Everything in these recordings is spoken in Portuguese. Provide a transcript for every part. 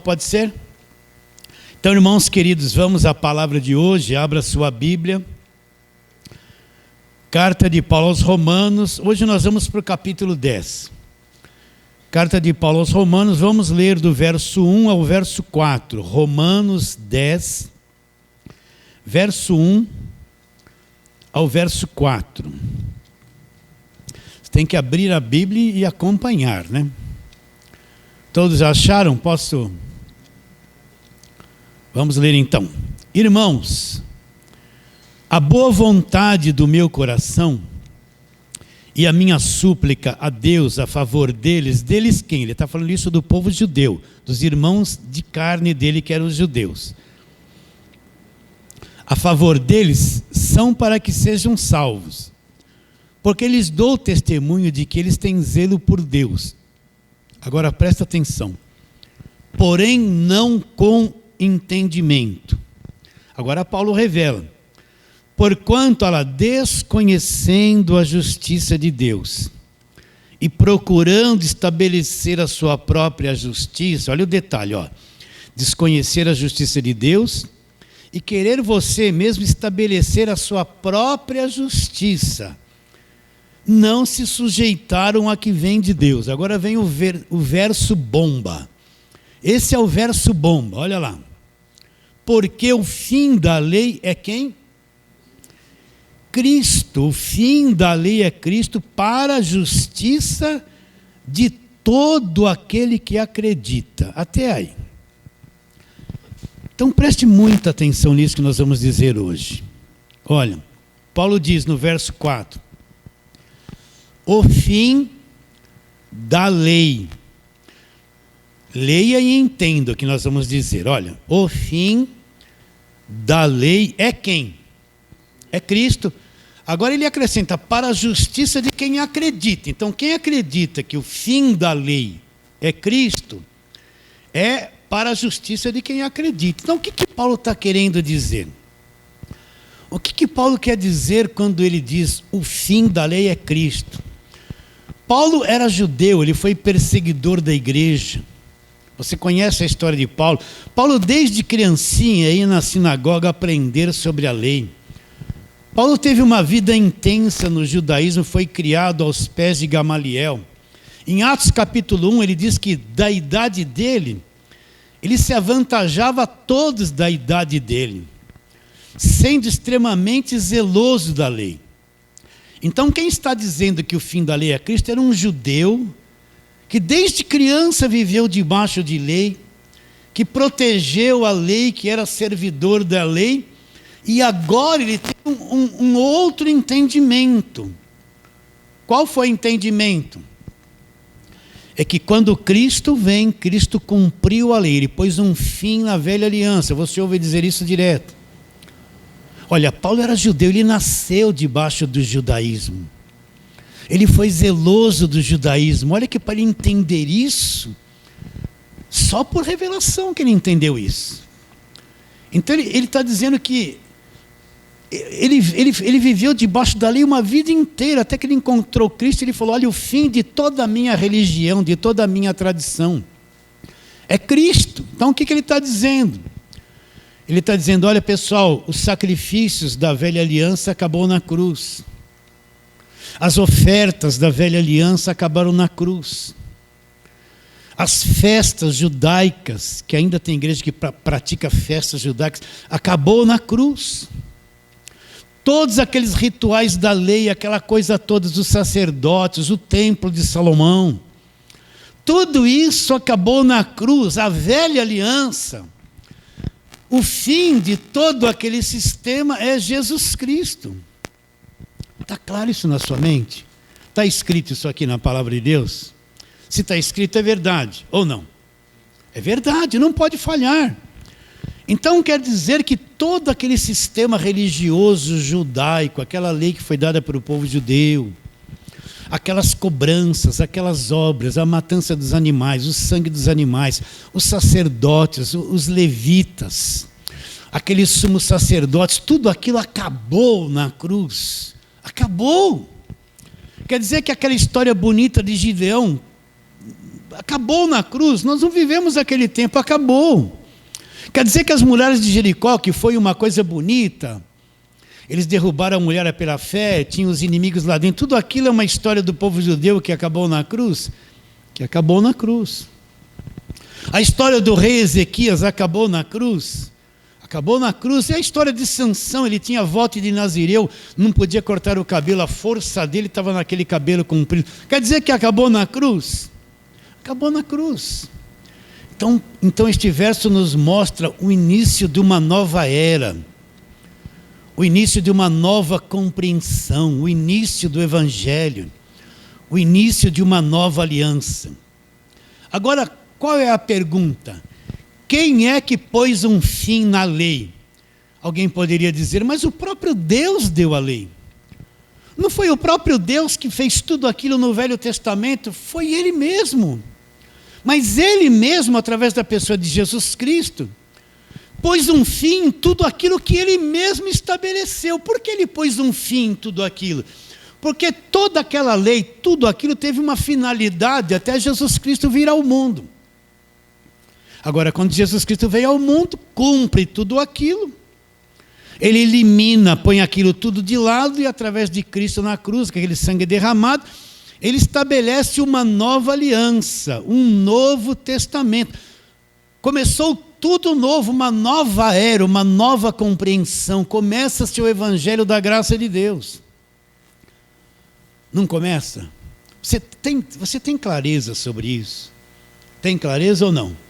Pode ser? Então, irmãos queridos, vamos à palavra de hoje. Abra sua Bíblia. Carta de Paulo aos Romanos. Hoje nós vamos para o capítulo 10. Carta de Paulo aos Romanos, vamos ler do verso 1 ao verso 4. Romanos 10, verso 1 ao verso 4. Você tem que abrir a Bíblia e acompanhar, né? Todos acharam? Posso? Vamos ler então. Irmãos, a boa vontade do meu coração e a minha súplica a Deus a favor deles quem? Ele está falando isso do povo judeu, dos irmãos de carne dele que eram os judeus. A favor deles são para que sejam salvos, porque lhes dou testemunho de que eles têm zelo por Deus. Agora presta atenção. Porém não com entendimento. Agora Paulo revela. Porquanto ela, desconhecendo a justiça de Deus e procurando estabelecer a sua própria justiça, olha o detalhe, desconhecer a justiça de Deus e querer você mesmo estabelecer a sua própria justiça, não se sujeitaram a que vem de Deus. Agora vem o verso bomba. Esse é o verso bomba, olha lá. Porque o fim da lei é quem? Cristo. O fim da lei é Cristo para a justiça de todo aquele que acredita. Até aí. Então preste muita atenção nisso que nós vamos dizer hoje. Olha, Paulo diz no verso 4. O fim da lei. Leia e entenda o que nós vamos dizer. Olha, o fim da lei é quem? É Cristo. Agora ele acrescenta, para a justiça de quem acredita. Então quem acredita que o fim da lei é Cristo, é para a justiça de quem acredita. Então o que Paulo está querendo dizer? O que Paulo quer dizer quando ele diz o fim da lei é Cristo? Paulo era judeu, ele foi perseguidor da igreja. Você conhece a história de Paulo? Paulo desde criancinha ia na sinagoga aprender sobre a lei. Paulo teve uma vida intensa no judaísmo, foi criado aos pés de Gamaliel. Em Atos capítulo 1 ele diz que da idade dele, ele se avantajava a todos da idade dele, sendo extremamente zeloso da lei. Então quem está dizendo que o fim da lei é Cristo era um judeu que desde criança viveu debaixo de lei, que protegeu a lei, que era servidor da lei, e agora ele tem um outro entendimento. Qual foi o entendimento? É que quando Cristo vem, Cristo cumpriu a lei, ele pôs um fim na velha aliança. Você ouve dizer isso direto. Olha, Paulo era judeu, ele nasceu debaixo do judaísmo. Ele foi zeloso do judaísmo. Olha que para ele entender isso, só por revelação que ele entendeu isso. Então ele está dizendo que ele viveu debaixo da lei uma vida inteira, até que ele encontrou Cristo. Ele falou, olha, o fim de toda a minha religião, de toda a minha tradição é Cristo. Então o que ele está dizendo? Ele está dizendo, olha pessoal, os sacrifícios da velha aliança acabou na cruz. As ofertas da velha aliança acabaram na cruz. As festas judaicas, que ainda tem igreja que pratica festas judaicas, acabou na cruz. Todos aqueles rituais da lei, aquela coisa toda dos sacerdotes, o templo de Salomão, tudo isso acabou na cruz. A velha aliança, o fim de todo aquele sistema é Jesus Cristo. Está claro isso na sua mente? Está escrito isso aqui na palavra de Deus? Se está escrito é verdade, ou não? É verdade, não pode falhar. Então quer dizer que todo aquele sistema religioso judaico, aquela lei que foi dada para o povo judeu, aquelas cobranças, aquelas obras, a matança dos animais, o sangue dos animais, os sacerdotes, os levitas, aqueles sumos sacerdotes, tudo aquilo acabou na cruz. Acabou. Quer dizer que aquela história bonita de Gideão acabou na cruz. Nós não vivemos aquele tempo, acabou. Quer dizer que as muralhas de Jericó, que foi uma coisa bonita, eles derrubaram a mulher pela fé, tinham os inimigos lá dentro, tudo aquilo é uma história do povo judeu que acabou na cruz? Que acabou na cruz. A história do rei Ezequias acabou na cruz? Acabou na cruz. E a história de Sansão, ele tinha voto de Nazireu, não podia cortar o cabelo, a força dele estava naquele cabelo comprido. Quer dizer que acabou na cruz? Acabou na cruz. Então este verso nos mostra o início de uma nova era, o início de uma nova compreensão, o início do Evangelho, o início de uma nova aliança. Agora, qual é a pergunta? Quem é que pôs um fim na lei? Alguém poderia dizer, mas o próprio Deus deu a lei. Não foi o próprio Deus que fez tudo aquilo no Velho Testamento? Foi Ele mesmo. Mas Ele mesmo, através da pessoa de Jesus Cristo, pôs um fim em tudo aquilo que Ele mesmo estabeleceu. Por que Ele pôs um fim em tudo aquilo? Porque toda aquela lei, tudo aquilo teve uma finalidade até Jesus Cristo vir ao mundo. Agora, quando Jesus Cristo veio ao mundo, cumpre tudo aquilo. Ele elimina, põe aquilo tudo de lado e através de Cristo na cruz, com aquele sangue derramado, Ele estabelece uma nova aliança, um novo testamento. Começou tudo novo, uma nova era, uma nova compreensão. Começa-se o Evangelho da graça de Deus. Não começa? Você tem clareza sobre isso? Tem clareza ou não?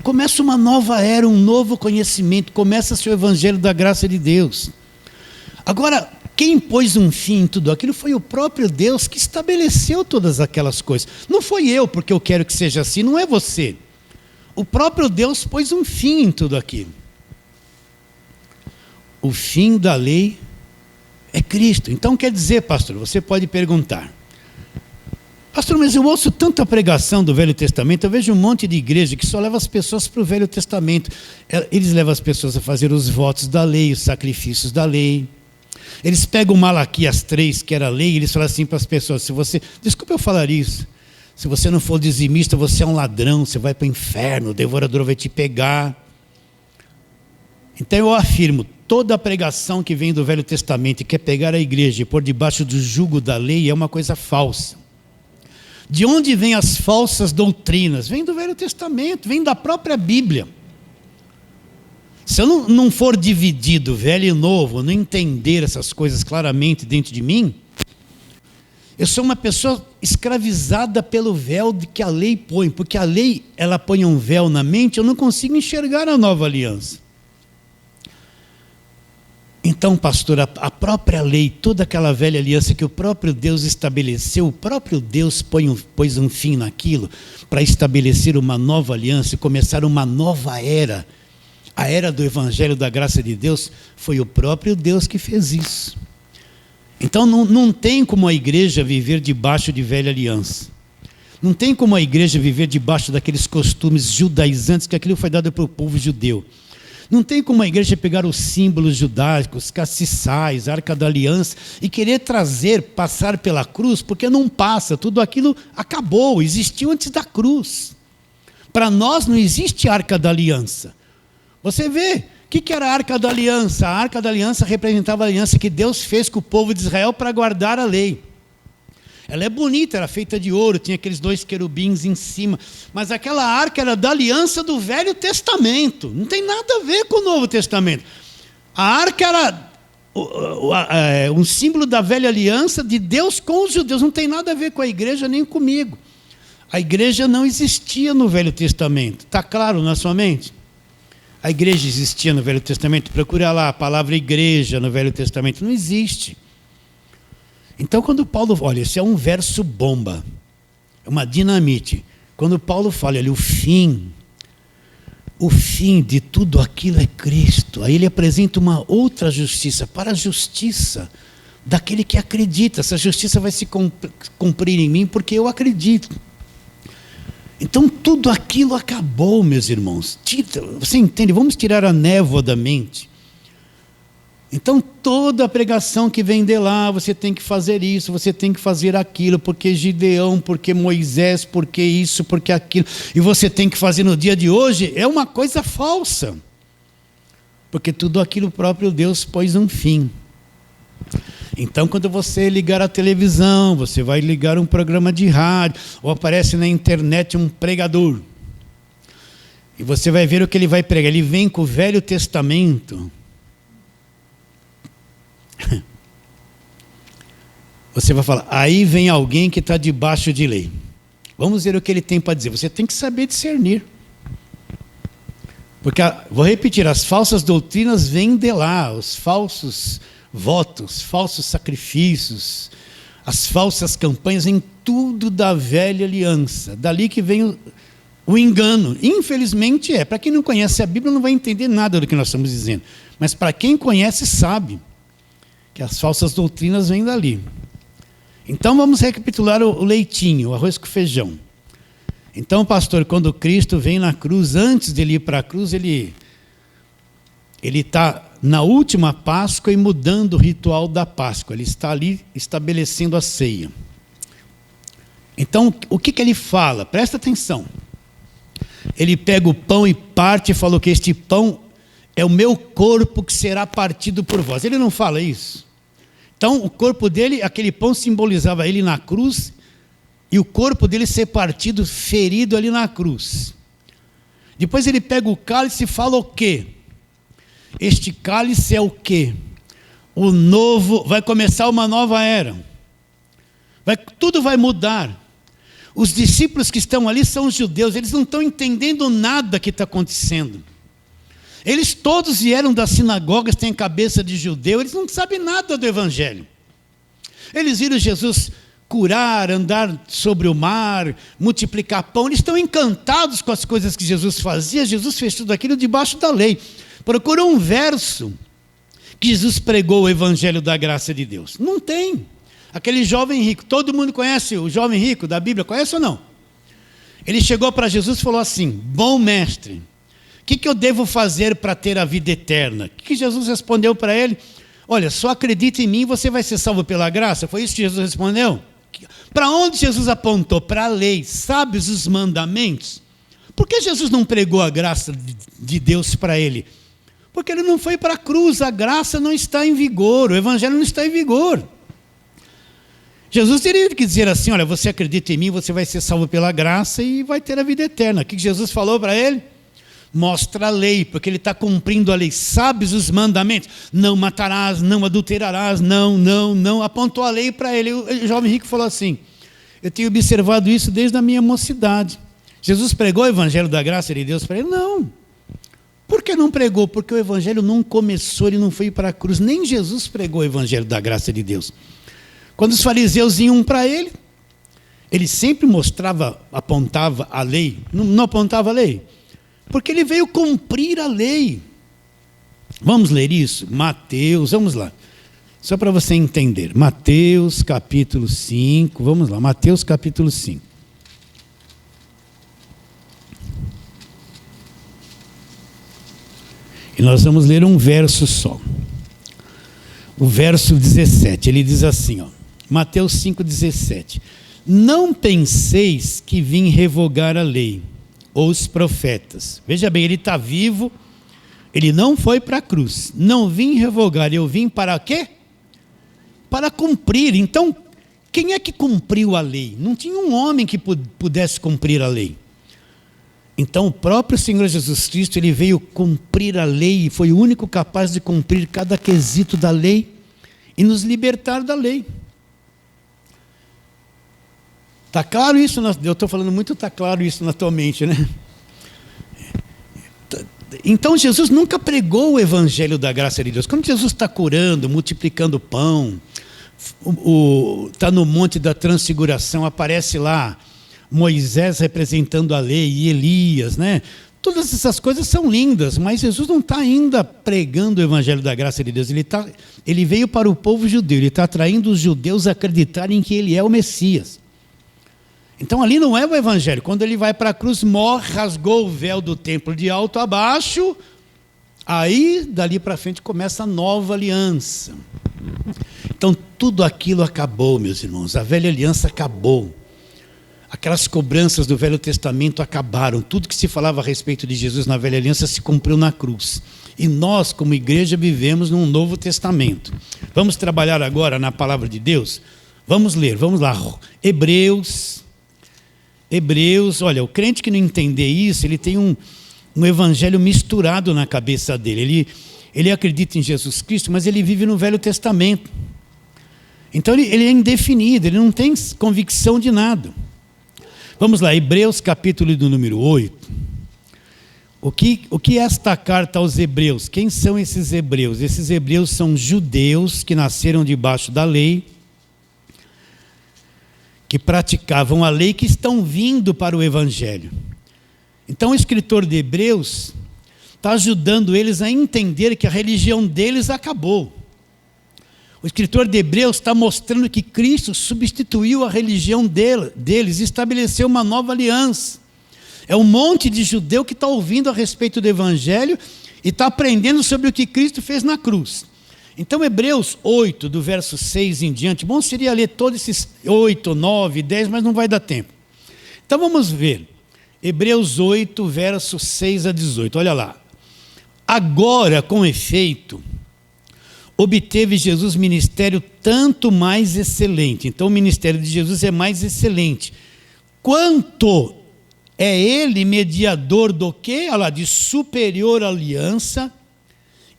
Começa uma nova era, um novo conhecimento. Começa-se o Evangelho da graça de Deus. Agora, quem pôs um fim em tudo aquilo foi o próprio Deus que estabeleceu todas aquelas coisas. Não foi eu, porque eu quero que seja assim, não é você. O próprio Deus pôs um fim em tudo aquilo. O fim da lei é Cristo. Então quer dizer, pastor, você pode perguntar, pastor, mas eu ouço tanta pregação do Velho Testamento, eu vejo um monte de igreja que só leva as pessoas para o Velho Testamento. Eles levam as pessoas a fazer os votos da lei, os sacrifícios da lei. Eles pegam Malaquias 3, que era a lei, e eles falam assim para as pessoas, desculpa eu falar isso, se você não for dizimista, você é um ladrão, você vai para o inferno, o devorador vai te pegar. Então eu afirmo, toda a pregação que vem do Velho Testamento e quer pegar a igreja e pôr debaixo do jugo da lei é uma coisa falsa. De onde vêm as falsas doutrinas? Vem do Velho Testamento, vem da própria Bíblia. Se eu não for dividido, velho e novo, não entender essas coisas claramente dentro de mim, eu sou uma pessoa escravizada pelo véu que a lei põe, porque a lei, ela põe um véu na mente, eu não consigo enxergar a nova aliança. Então, pastor, a própria lei, toda aquela velha aliança que o próprio Deus estabeleceu, o próprio Deus pôs um fim naquilo para estabelecer uma nova aliança e começar uma nova era. A era do Evangelho da graça de Deus, foi o próprio Deus que fez isso. Então não tem como a igreja viver debaixo de velha aliança. Não tem como a igreja viver debaixo daqueles costumes judaizantes, que aquilo foi dado para o povo judeu. Não tem como a igreja pegar os símbolos judaicos, castiçais, arca da aliança, e querer passar pela cruz, porque não passa, tudo aquilo acabou, existiu antes da cruz. Para nós não existe arca da aliança. Você vê, o que era a Arca da Aliança? A Arca da Aliança representava a aliança que Deus fez com o povo de Israel para guardar a lei. Ela é bonita, era feita de ouro, tinha aqueles 2 querubins em cima. Mas aquela arca era da aliança do Velho Testamento. Não tem nada a ver com o Novo Testamento. A arca era um símbolo da velha aliança de Deus com os judeus. Não tem nada a ver com a igreja nem comigo. A igreja não existia no Velho Testamento. Está claro na sua mente? A igreja existia no Velho Testamento? Procura lá a palavra igreja no Velho Testamento. Não existe. Então, quando Paulo... Olha, esse é um verso bomba. É uma dinamite. Quando Paulo fala ali, o fim de tudo aquilo é Cristo. Aí ele apresenta uma outra justiça, para a justiça daquele que acredita. Essa justiça vai se cumprir em mim porque eu acredito. Então tudo aquilo acabou, meus irmãos. Você entende? Vamos tirar a névoa da mente. Então toda a pregação que vem de lá, você tem que fazer isso, você tem que fazer aquilo, porque Gideão, porque Moisés, porque isso, porque aquilo, e você tem que fazer no dia de hoje, é uma coisa falsa. Porque tudo aquilo próprio Deus pôs um fim. Então quando você ligar a televisão, você vai ligar um programa de rádio, ou aparece na internet um pregador, e você vai ver o que ele vai pregar. Ele vem com o Velho Testamento. Você vai falar, aí vem alguém que está debaixo de lei. Vamos ver o que ele tem para dizer. Você tem que saber discernir. Porque, vou repetir, as falsas doutrinas vêm de lá, os falsos votos, falsos sacrifícios, as falsas campanhas, em tudo da velha aliança. Dali que vem o engano. Infelizmente para quem não conhece a Bíblia não vai entender nada do que nós estamos dizendo. Mas para quem conhece sabe que as falsas doutrinas vêm dali. Então vamos recapitular o leitinho, o arroz com feijão. Então, pastor, quando Cristo vem na cruz, antes de ele ir para a cruz, ele está na última Páscoa e mudando o ritual da Páscoa. Ele está ali estabelecendo a ceia. Então, o que ele fala? Presta atenção. Ele pega o pão e parte e falou que este pão é o meu corpo que será partido por vós. Ele não fala isso. Então, o corpo dele, aquele pão simbolizava ele na cruz, e o corpo dele ser partido, ferido ali na cruz. Depois ele pega o cálice e fala o quê? Este cálice é o quê? O novo, vai começar uma nova era. Tudo vai mudar. Os discípulos que estão ali são os judeus, eles não estão entendendo nada que está acontecendo. Eles todos vieram das sinagogas, têm cabeça de judeu, eles não sabem nada do evangelho. Eles viram Jesus curar, andar sobre o mar, multiplicar pão, eles estão encantados com as coisas que Jesus fazia. Jesus fez tudo aquilo debaixo da lei. Procura um verso que Jesus pregou o evangelho da graça de Deus. Não tem. Aquele jovem rico, todo mundo conhece o jovem rico da Bíblia, conhece ou não? Ele chegou para Jesus e falou assim, bom mestre, o que eu devo fazer para ter a vida eterna? O que Jesus respondeu para ele? Olha, só acredita em mim e você vai ser salvo pela graça. Foi isso que Jesus respondeu? Para onde Jesus apontou? Para a lei. Sabes os mandamentos? Por que Jesus não pregou a graça de Deus para ele? Porque ele não foi para a cruz, a graça não está em vigor, o evangelho não está em vigor. Jesus teria que dizer assim, olha, você acredita em mim, você vai ser salvo pela graça e vai ter a vida eterna. O que Jesus falou para ele? Mostra a lei, porque ele está cumprindo a lei. Sabes os mandamentos? Não matarás, não adulterarás, não. Apontou a lei para ele. O jovem rico falou assim, eu tenho observado isso desde a minha mocidade. Jesus pregou o evangelho da graça de Deus para ele? Não. Por que não pregou? Porque o evangelho não começou, ele não foi para a cruz. Nem Jesus pregou o evangelho da graça de Deus. Quando os fariseus iam para ele sempre mostrava, apontava a lei. Não apontava a lei? Porque ele veio cumprir a lei. Vamos ler isso? Mateus, vamos lá. Só para você entender. Mateus capítulo 5, vamos lá. Mateus capítulo 5. E nós vamos ler um verso só. O verso 17, ele diz assim, ó, Mateus 5,17. Não penseis que vim revogar a lei ou os profetas. Veja bem, ele está vivo, ele não foi para a cruz. Não vim revogar, eu vim para quê? Para cumprir. Então, quem é que cumpriu a lei? Não tinha um homem que pudesse cumprir a lei. Então, o próprio Senhor Jesus Cristo, ele veio cumprir a lei e foi o único capaz de cumprir cada quesito da lei e nos libertar da lei. Está claro isso? Eu estou falando muito, está claro isso na tua mente, né? Então Jesus nunca pregou o evangelho da graça de Deus. Quando Jesus está curando, multiplicando pão, está no monte da transfiguração, aparece lá Moisés representando a lei e Elias, né? Todas essas coisas são lindas, mas Jesus não está ainda pregando o evangelho da graça de Deus. Ele veio para o povo judeu, ele está atraindo os judeus a acreditarem que ele é o Messias. Então ali não é o evangelho. Quando ele vai para a cruz, morre, rasgou o véu do templo de alto a baixo, Aí, dali para frente, começa a nova aliança. Então, tudo aquilo acabou, meus irmãos. A velha aliança acabou. Aquelas cobranças do Velho Testamento acabaram. Tudo que se falava a respeito de Jesus na velha aliança se cumpriu na cruz. E nós, como igreja, vivemos num novo testamento. Vamos trabalhar agora na palavra de Deus? Vamos ler, vamos lá. Hebreus, olha, o crente que não entender isso, ele tem um evangelho misturado na cabeça dele. Ele acredita em Jesus Cristo, mas ele vive no Velho Testamento. Então ele é indefinido, ele não tem convicção de nada. Vamos lá, Hebreus capítulo do número 8. O que é esta carta aos hebreus? Quem são esses hebreus? Esses hebreus são judeus que nasceram debaixo da lei, que praticavam a lei, que estão vindo para o evangelho. Então o escritor de Hebreus está ajudando eles a entender que a religião deles acabou. O escritor de Hebreus está mostrando que Cristo substituiu a religião deles e estabeleceu uma nova aliança. É um monte de judeu que está ouvindo a respeito do evangelho e está aprendendo sobre o que Cristo fez na cruz. Então Hebreus 8, do verso 6 em diante, bom seria ler todos esses 8, 9, 10, mas não vai dar tempo. Então vamos ver. Hebreus 8, verso 6 a 18, olha lá. Agora, com efeito, obteve Jesus ministério tanto mais excelente. Então o ministério de Jesus é mais excelente. Quanto é ele mediador do quê? Olha lá, de superior aliança,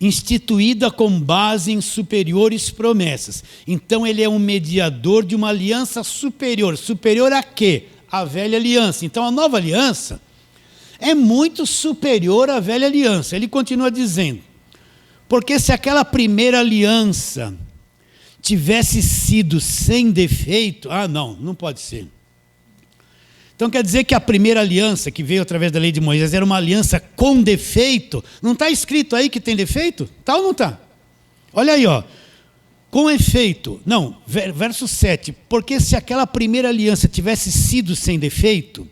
instituída com base em superiores promessas. Então ele é um mediador de uma aliança superior. Superior a quê? A velha aliança. Então a nova aliança é muito superior à velha aliança. Ele continua dizendo, porque se aquela primeira aliança tivesse sido sem defeito, não pode ser. Então quer dizer que a primeira aliança que veio através da lei de Moisés era uma aliança com defeito. Não está escrito aí que tem defeito? Está ou não está? Olha aí, ó. Com efeito, não, verso 7, porque se aquela primeira aliança tivesse sido sem defeito,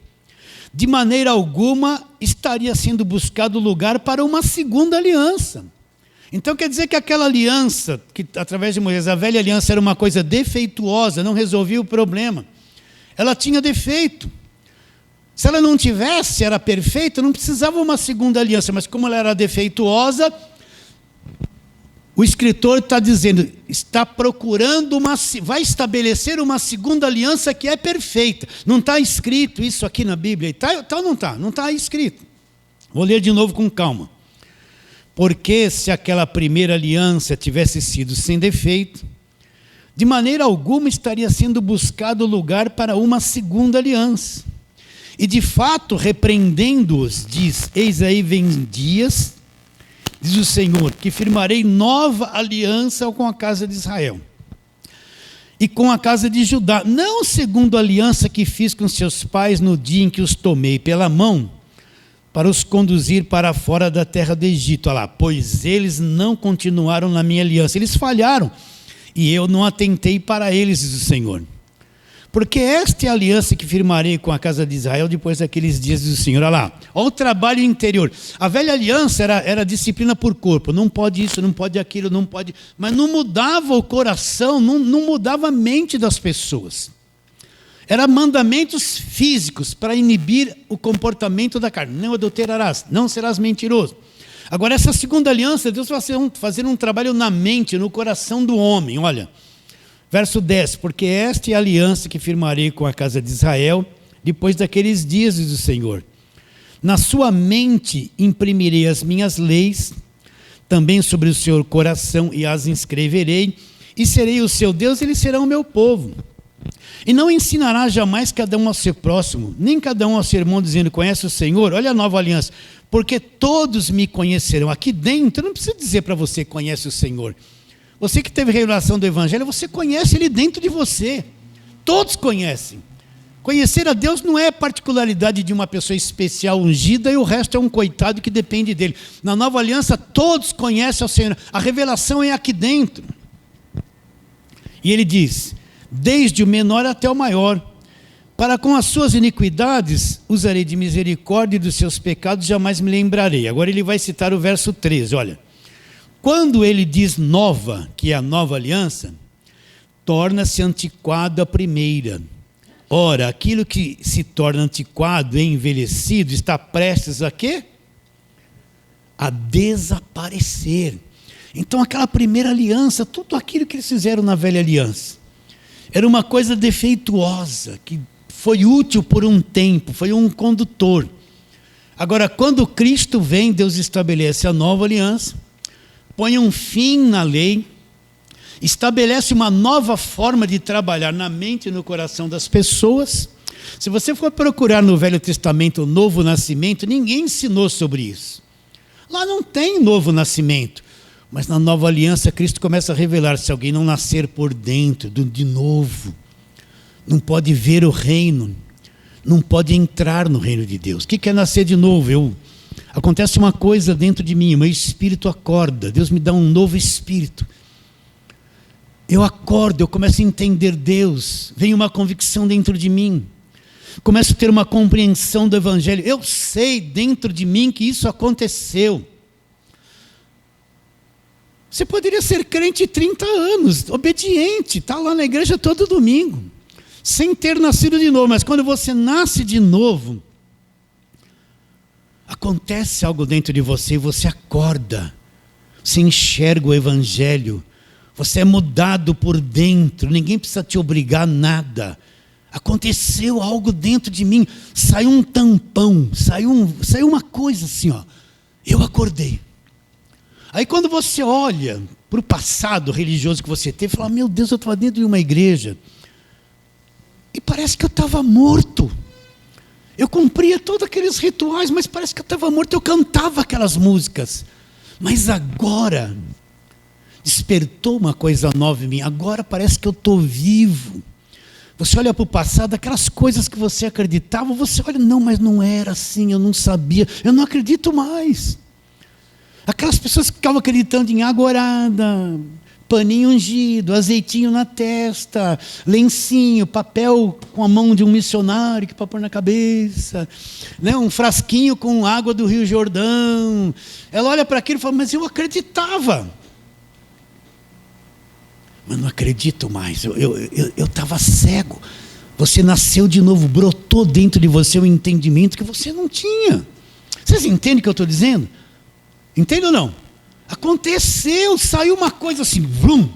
de maneira alguma estaria sendo buscado lugar para uma segunda aliança. Então quer dizer que aquela aliança, que através de Moisés, a velha aliança era uma coisa defeituosa, não resolvia o problema. Ela tinha defeito. Se ela não tivesse, era perfeita, não precisava uma segunda aliança, mas como ela era defeituosa, o escritor está dizendo, está procurando vai estabelecer uma segunda aliança que é perfeita. Não está escrito isso aqui na Bíblia. Tá ou não está? Não está escrito. Vou ler de novo com calma. Porque se aquela primeira aliança tivesse sido sem defeito, de maneira alguma estaria sendo buscado lugar para uma segunda aliança. E de fato, repreendendo-os, diz, eis aí vem dias, diz o Senhor, que firmarei nova aliança com a casa de Israel e com a casa de Judá, não segundo a aliança que fiz com seus pais no dia em que os tomei pela mão, para os conduzir para fora da terra do Egito. Olha lá, pois eles não continuaram na minha aliança, eles falharam, e eu não atentei para eles, diz o Senhor. Porque esta é a aliança que firmarei com a casa de Israel depois daqueles dias, diz o Senhor. Olha lá, olha o trabalho interior. A velha aliança era disciplina por corpo, não pode isso, não pode aquilo, não pode... Mas não mudava o coração, não mudava a mente das pessoas. Eram mandamentos físicos para inibir o comportamento da carne. Não adulterarás, não serás mentiroso. Agora, essa segunda aliança, Deus vai fazer um trabalho na mente, no coração do homem. Olha, verso 10. Porque esta é a aliança que firmarei com a casa de Israel, depois daqueles dias, diz o Senhor. Na sua mente imprimirei as minhas leis, também sobre o seu coração, e as inscreverei, e serei o seu Deus, e eles serão o meu povo. E não ensinará jamais cada um ao seu próximo, nem cada um ao seu irmão, dizendo, conhece o Senhor? Olha a nova aliança. Porque todos me conhecerão. Aqui dentro, não precisa dizer para você, conhece o Senhor. Você que teve revelação do Evangelho, você conhece Ele dentro de você. Todos conhecem. Conhecer a Deus não é particularidade de uma pessoa especial ungida e o resto é um coitado que depende dele. Na nova aliança, todos conhecem o Senhor. A revelação é aqui dentro. E ele diz, desde o menor até o maior, Para com as suas iniquidades usarei de misericórdia, e dos seus pecados jamais me lembrarei. Agora ele vai citar o verso 13, olha. Quando ele diz nova, que é a nova aliança, torna-se antiquada a primeira. Ora, aquilo que se torna antiquado e envelhecido está prestes a quê? A desaparecer. Então aquela primeira aliança, tudo aquilo que eles fizeram na velha aliança, era uma coisa defeituosa, que foi útil por um tempo, foi um condutor. Agora, quando Cristo vem, Deus estabelece a nova aliança, põe um fim na lei, estabelece uma nova forma de trabalhar na mente e no coração das pessoas. Se você for procurar no Velho Testamento o novo nascimento, ninguém ensinou sobre isso. Lá não tem novo nascimento. Mas na nova aliança, Cristo começa a revelar: se alguém não nascer por dentro, de novo, não pode ver o reino, não pode entrar no reino de Deus. O que é nascer de novo? Acontece uma coisa dentro de mim, o meu espírito acorda, Deus me dá um novo espírito. Eu acordo, eu começo a entender Deus, vem uma convicção dentro de mim, começo a ter uma compreensão do Evangelho. Eu sei dentro de mim que isso aconteceu. Você poderia ser crente 30 anos, obediente, está lá na igreja todo domingo, sem ter nascido de novo, mas quando você nasce de novo, acontece algo dentro de você, você acorda, você enxerga o Evangelho, você é mudado por dentro, ninguém precisa te obrigar a nada. Aconteceu algo dentro de mim, saiu um tampão, saiu uma coisa assim, ó. Eu acordei. Aí quando você olha para o passado religioso que você teve, fala: meu Deus, eu estava dentro de uma igreja e parece que eu estava morto. Eu cumpria todos aqueles rituais, mas parece que eu estava morto. Eu cantava aquelas músicas, mas agora despertou uma coisa nova em mim. Agora parece que eu estou vivo. Você olha para o passado, aquelas coisas que você acreditava, você olha: não, mas não era assim, eu não sabia, eu não acredito mais. Aquelas pessoas que ficavam acreditando em água orada, paninho ungido, azeitinho na testa, lencinho, papel com a mão de um missionário que para pôr na cabeça, né? Um frasquinho com água do Rio Jordão. Ela olha para aquilo e fala: mas eu acreditava. Mas não acredito mais, eu estava cego. Você nasceu de novo, brotou dentro de você um entendimento que você não tinha. Vocês entendem o que eu estou dizendo? Entende ou não? Aconteceu, saiu uma coisa assim, vrum.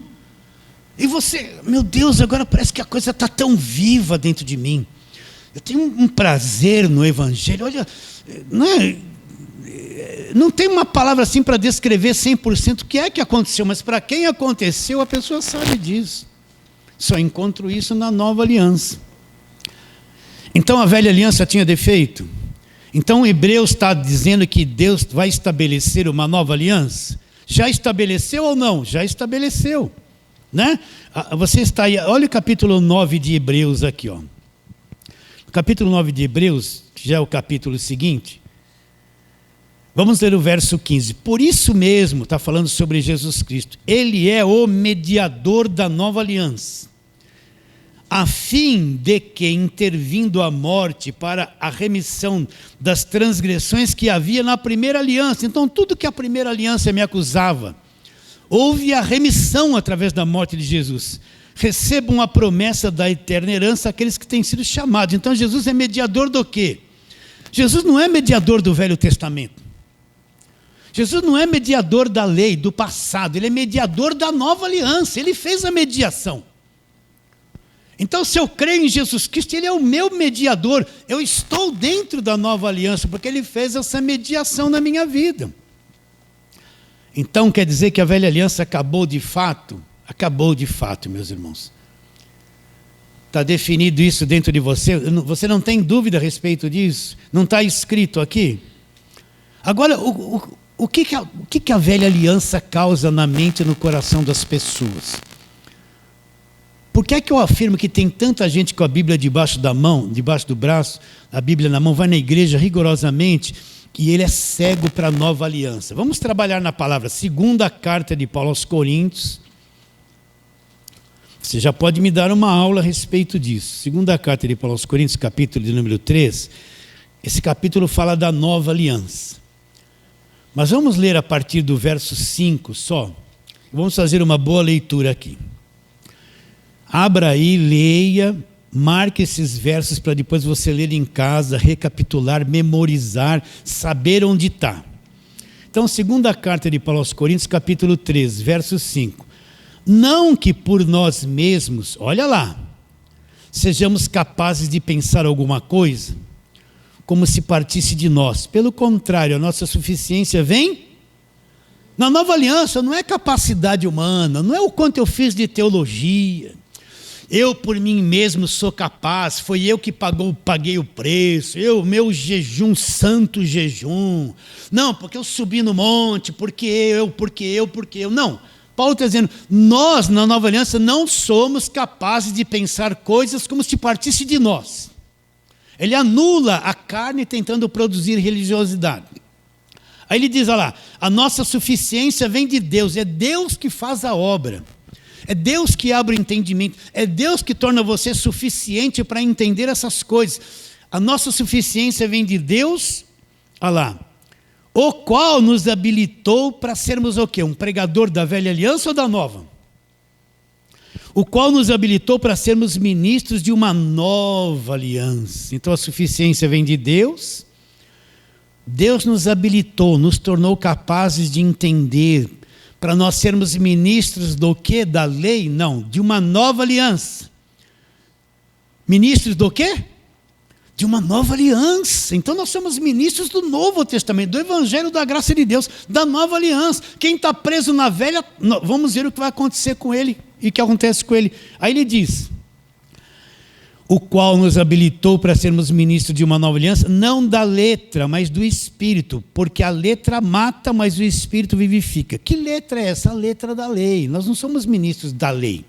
E você, meu Deus, agora parece que a coisa está tão viva dentro de mim. Eu tenho um prazer no Evangelho. Olha, não tem uma palavra assim para descrever 100% o que é que aconteceu, mas para quem aconteceu, a pessoa sabe disso. Só encontro isso na nova aliança. Então a velha aliança tinha defeito? Então Hebreus está dizendo que Deus vai estabelecer uma nova aliança? Já estabeleceu ou não? Já estabeleceu, né? Você está aí, olha o capítulo 9 de Hebreus aqui, ó. O capítulo 9 de Hebreus, que já é o capítulo seguinte. Vamos ler o verso 15. Por isso mesmo, está falando sobre Jesus Cristo, Ele é o mediador da nova aliança, a fim de que, intervindo a morte para a remissão das transgressões que havia na primeira aliança. Então tudo que a primeira aliança me acusava, houve a remissão através da morte de Jesus. Recebam a promessa da eterna herança aqueles que têm sido chamados. Então Jesus é mediador do quê? Jesus não é mediador do Velho Testamento. Jesus não é mediador da lei, do passado. Ele é mediador da nova aliança. Ele fez a mediação. Então, se eu creio em Jesus Cristo, Ele é o meu mediador. Eu estou dentro da nova aliança, porque Ele fez essa mediação na minha vida. Então, quer dizer que a velha aliança acabou de fato? Acabou de fato, meus irmãos. Está definido isso dentro de você? Você não tem dúvida a respeito disso? Não está escrito aqui? Agora, o que a velha aliança causa na mente e no coração das pessoas? Por que é que eu afirmo que tem tanta gente com a Bíblia debaixo da mão, debaixo do braço, a Bíblia na mão, vai na igreja rigorosamente, que ele é cego para a nova aliança? Vamos trabalhar na palavra. Segunda carta de Paulo aos Coríntios, Você já pode me dar uma aula a respeito disso. Segunda carta de Paulo aos Coríntios, capítulo de número 3, esse capítulo fala da nova aliança. Mas vamos ler a partir do verso 5 só. Vamos fazer uma boa leitura aqui. Abra aí, leia, marque esses versos para depois você ler em casa, recapitular, memorizar, saber onde está. Então, segunda carta de Paulo aos Coríntios, capítulo 3, verso 5. Não que por nós mesmos, olha lá, sejamos capazes de pensar alguma coisa, como se partisse de nós. Pelo contrário, a nossa suficiência vem na nova aliança, não é capacidade humana, não é o quanto eu fiz de teologia. Eu por mim mesmo sou capaz, foi eu que paguei o preço, meu jejum, santo jejum. Não, porque eu subi no monte, porque eu. Não, Paulo está dizendo, nós na nova aliança não somos capazes de pensar coisas como se partisse de nós. Ele anula a carne tentando produzir religiosidade. Aí ele diz, olha lá, a nossa suficiência vem de Deus, é Deus que faz a obra. É Deus que abre o entendimento, é Deus que torna você suficiente para entender essas coisas. A nossa suficiência vem de Deus, olha lá, o qual nos habilitou para sermos o quê? Um pregador da velha aliança ou da nova? O qual nos habilitou para sermos ministros de uma nova aliança. Então a suficiência vem de Deus. Deus nos habilitou, nos tornou capazes de entender, para nós sermos ministros do quê? Da lei? Não, de uma nova aliança. Ministros do quê? De uma nova aliança. Então nós somos ministros do Novo Testamento, do Evangelho da graça de Deus, da nova aliança. Quem está preso na velha, vamos ver o que vai acontecer com ele e o que acontece com ele. Aí ele diz, o qual nos habilitou para sermos ministros de uma nova aliança, não da letra, mas do Espírito, porque a letra mata, mas o Espírito vivifica. Que letra é essa? A letra da lei. Nós não somos ministros da lei.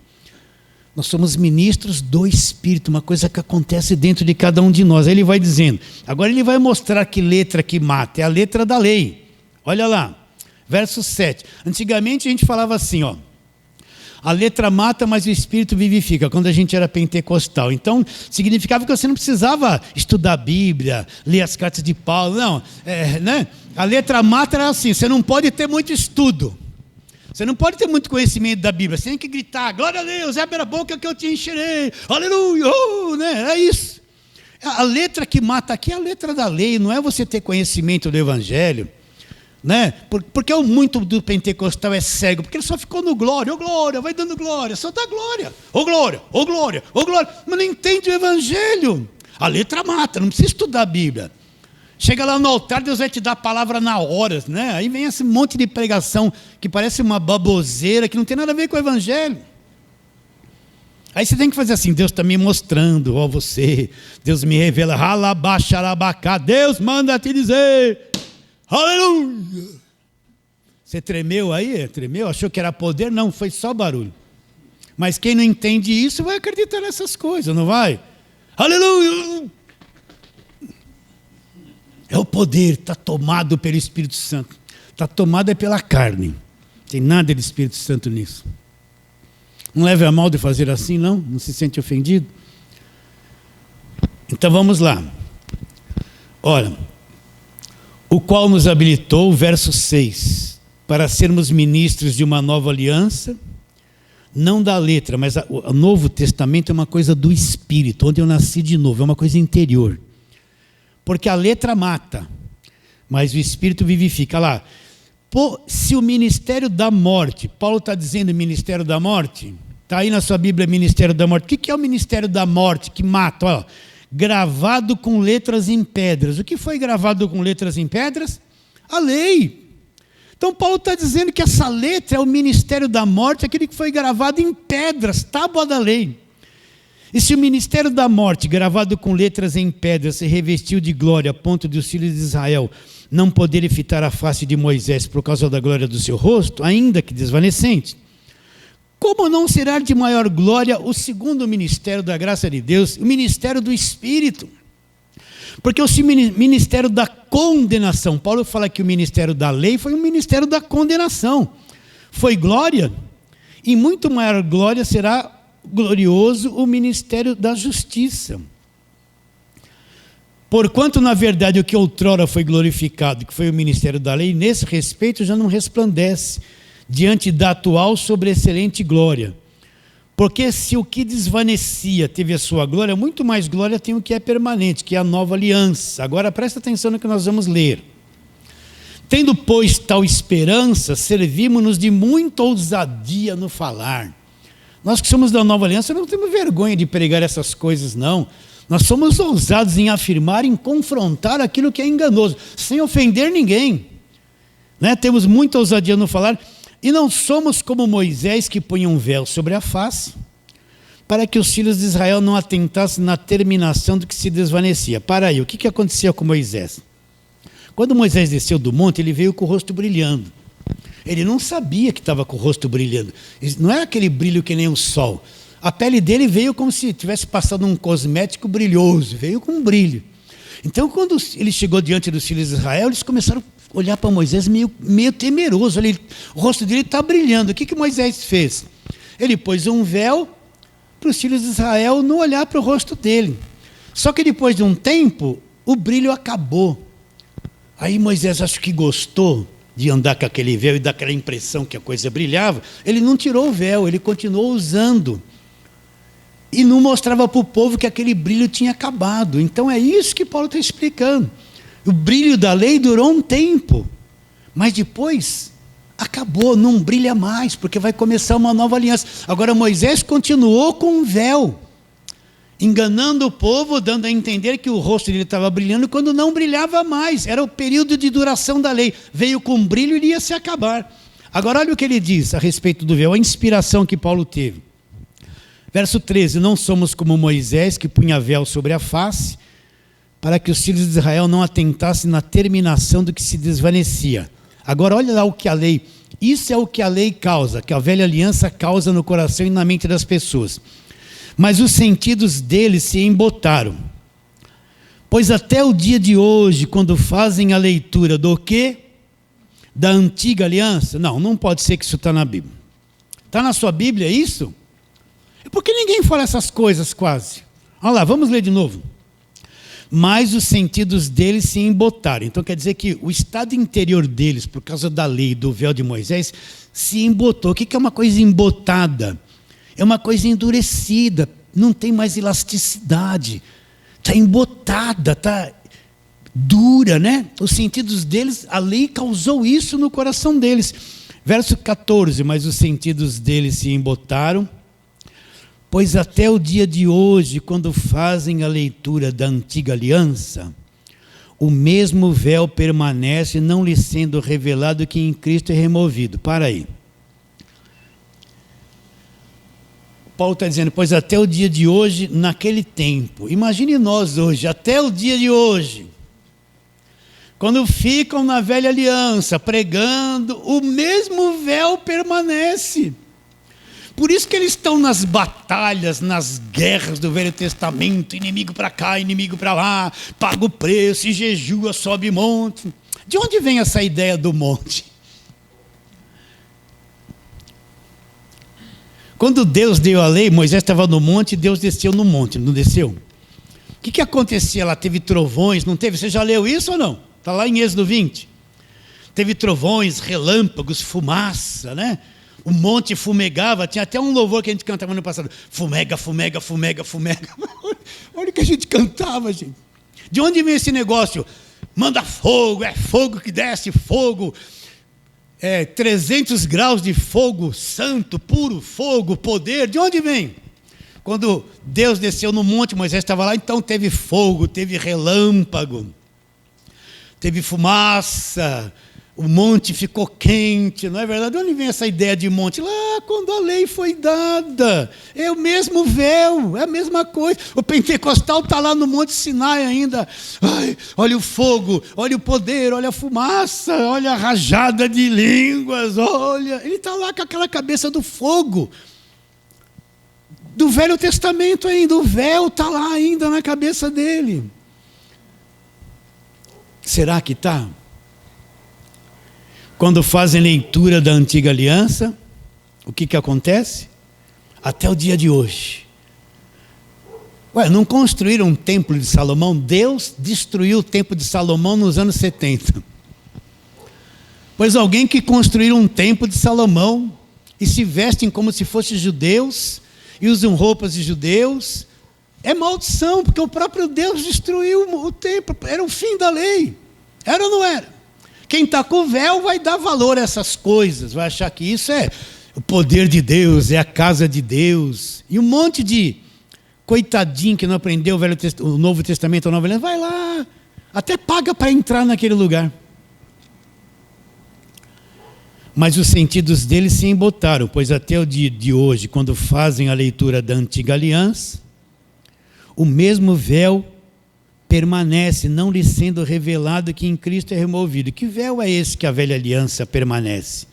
Nós somos ministros do Espírito, uma coisa que acontece dentro de cada um de nós. Aí ele vai dizendo, agora ele vai mostrar que letra que mata, é a letra da lei. Olha lá, verso 7. Antigamente a gente falava assim, ó, a letra mata, mas o Espírito vivifica, quando a gente era pentecostal. Então, significava que você não precisava estudar a Bíblia, ler as cartas de Paulo, não. Né? A letra mata era assim, você não pode ter muito estudo. Você não pode ter muito conhecimento da Bíblia, você tem que gritar, glória a Deus, abre a boca que eu te encherei, aleluia, né? É isso. A letra que mata aqui é a letra da lei, não é você ter conhecimento do Evangelho, né? Porque muito do pentecostal é cego, porque ele só ficou no glória, ô glória, vai dando glória, só dá glória, ô glória, ô glória, ô glória, mas não entende o Evangelho. A letra mata, não precisa estudar a Bíblia. Chega lá no altar, Deus vai te dar a palavra na hora, né? Aí vem esse monte de pregação que parece uma baboseira, que não tem nada a ver com o Evangelho. Aí você tem que fazer assim, Deus está me mostrando, ó você, Deus me revela, ralabaxarabacá, Deus manda te dizer, aleluia. Você tremeu aí? Tremeu? Achou que era poder? Não, foi só barulho. Mas quem não entende isso vai acreditar nessas coisas, não vai? Aleluia! É o poder, está tomado pelo Espírito Santo. Está tomado é pela carne. Não tem nada de Espírito Santo nisso. Não leve a mal de fazer assim, não? Não se sente ofendido? Então vamos lá. Olha, o qual nos habilitou, verso 6, para sermos ministros de uma nova aliança, não da letra, mas o Novo Testamento é uma coisa do Espírito, onde eu nasci de novo, é uma coisa interior. Porque a letra mata, mas o Espírito vivifica. Olha lá, se o ministério da morte, Paulo está dizendo ministério da morte, está aí na sua Bíblia ministério da morte. O que é o ministério da morte que mata? Olha, gravado com letras em pedras. O que foi gravado com letras em pedras? A lei. Então Paulo está dizendo que essa letra é o ministério da morte, aquele que foi gravado em pedras, tábua da lei. E se o ministério da morte, gravado com letras em pedra, se revestiu de glória a ponto de os filhos de Israel não poderem fitar a face de Moisés por causa da glória do seu rosto, ainda que desvanecente, como não será de maior glória o segundo ministério da graça de Deus, o ministério do Espírito? Porque o ministério da condenação, Paulo fala que o ministério da lei foi um ministério da condenação, foi glória, e muito maior glória será glorioso o ministério da justiça. Porquanto, na verdade, o que outrora foi glorificado, que foi o ministério da lei, nesse respeito já não resplandece diante da atual sobreexcelente glória. Porque se o que desvanecia teve a sua glória, muito mais glória tem o que é permanente, que é a nova aliança. Agora presta atenção no que nós vamos ler. Tendo, pois, tal esperança, servimos-nos de muita ousadia no falar. Nós que somos da nova aliança não temos vergonha de pregar essas coisas, não. Nós somos ousados em afirmar, em confrontar aquilo que é enganoso, sem ofender ninguém. Né? Temos muita ousadia no falar, e não somos como Moisés, que punha um véu sobre a face, para que os filhos de Israel não atentassem na terminação do que se desvanecia. Para aí, o que acontecia com Moisés? Quando Moisés desceu do monte, ele veio com o rosto brilhando. Ele não sabia que estava com o rosto brilhando. Não era aquele brilho que nem o sol. A pele dele veio como se tivesse passado um cosmético brilhoso, veio com um brilho. Então, quando ele chegou diante dos filhos de Israel, eles começaram a olhar para Moisés meio temeroso. O rosto dele está brilhando. O que Moisés fez? Ele pôs um véu para os filhos de Israel não olhar para o rosto dele. Só que depois de um tempo, o brilho acabou. Aí Moisés, acho que gostou de andar com aquele véu e dar aquela impressão que a coisa brilhava. Ele não tirou o véu, ele continuou usando. E não mostrava para o povo que aquele brilho tinha acabado. Então é isso que Paulo está explicando. O brilho da lei durou um tempo, mas depois acabou, não brilha mais, porque vai começar uma nova aliança. Agora Moisés continuou com um véu, enganando o povo, dando a entender que o rosto dele estava brilhando, quando não brilhava mais. Era o período de duração da lei. Veio com brilho e iria se acabar. Agora olha o que ele diz a respeito do véu, a inspiração que Paulo teve. Verso 13, não somos como Moisés, que punha véu sobre a face, para que os filhos de Israel não atentassem na terminação do que se desvanecia. Agora olha lá o que a lei, isso é o que a lei causa, que a velha aliança causa no coração e na mente das pessoas. Mas os sentidos deles se embotaram. Pois até o dia de hoje, quando fazem a leitura do quê? Da antiga aliança? Não pode ser que isso está na Bíblia. Está na sua Bíblia isso? Por que ninguém fala essas coisas quase? Olha lá, vamos ler de novo. Mas os sentidos deles se embotaram. Então quer dizer que o estado interior deles, por causa da lei do véu de Moisés, se embotou. O que é uma coisa embotada? É uma coisa endurecida, não tem mais elasticidade. Está embotada, está dura, né? Os sentidos deles, a lei causou isso no coração deles. Verso 14, mas os sentidos deles se embotaram, pois até o dia de hoje, quando fazem a leitura da antiga aliança, o mesmo véu permanece, não lhe sendo revelado que em Cristo é removido. Para aí. Paulo está dizendo, pois até o dia de hoje, naquele tempo. Imagine nós hoje, até o dia de hoje. Quando ficam na velha aliança, pregando, o mesmo véu permanece. Por isso que eles estão nas batalhas, nas guerras do Velho Testamento, inimigo para cá, inimigo para lá, paga o preço, e jejua, sobe monte. De onde vem essa ideia do monte? Quando Deus deu a lei, Moisés estava no monte e Deus desceu no monte, não desceu? O que acontecia lá? Teve trovões, não teve? Você já leu isso ou não? Está lá em Êxodo 20. Teve trovões, relâmpagos, fumaça, né? O monte fumegava, tinha até um louvor que a gente cantava no passado. Fumega, fumega, fumega, fumega. Olha o que a gente cantava, gente. De onde vem esse negócio? Manda fogo, é fogo que desce, fogo. 300 graus de fogo santo, puro fogo, poder. De onde vem? Quando Deus desceu no monte, Moisés estava lá, então teve fogo, teve relâmpago, teve fumaça. O monte ficou quente, não é verdade? De onde vem essa ideia de monte? Lá, quando a lei foi dada. É o mesmo véu, é a mesma coisa. O pentecostal está lá no Monte Sinai ainda. Ai, olha o fogo, olha o poder, olha a fumaça, olha a rajada de línguas, olha. Ele está lá com aquela cabeça do fogo. Do Velho Testamento ainda, o véu está lá ainda na cabeça dele. Será que está? Quando fazem leitura da antiga aliança, o que acontece? até o dia de hoje. Ué, não construíram um templo de Salomão? Deus destruiu o templo de Salomão nos anos 70. Pois alguém que construiu um templo de Salomão e se vestem como se fossem judeus e usam roupas de judeus, é maldição, porque o próprio Deus destruiu o templo. Era o fim da lei. Era ou não era? Quem está com o véu vai dar valor a essas coisas, vai achar que isso é o poder de Deus, é a casa de Deus. E um monte de coitadinho que não aprendeu o Novo Testamento, a Nova Aliança, vai lá, até paga para entrar naquele lugar. Mas os sentidos deles se embotaram, pois até o dia de hoje, quando fazem a leitura da Antiga Aliança, o mesmo véu permanece, não lhe sendo revelado que em Cristo é removido. Que véu é esse que a velha aliança permanece?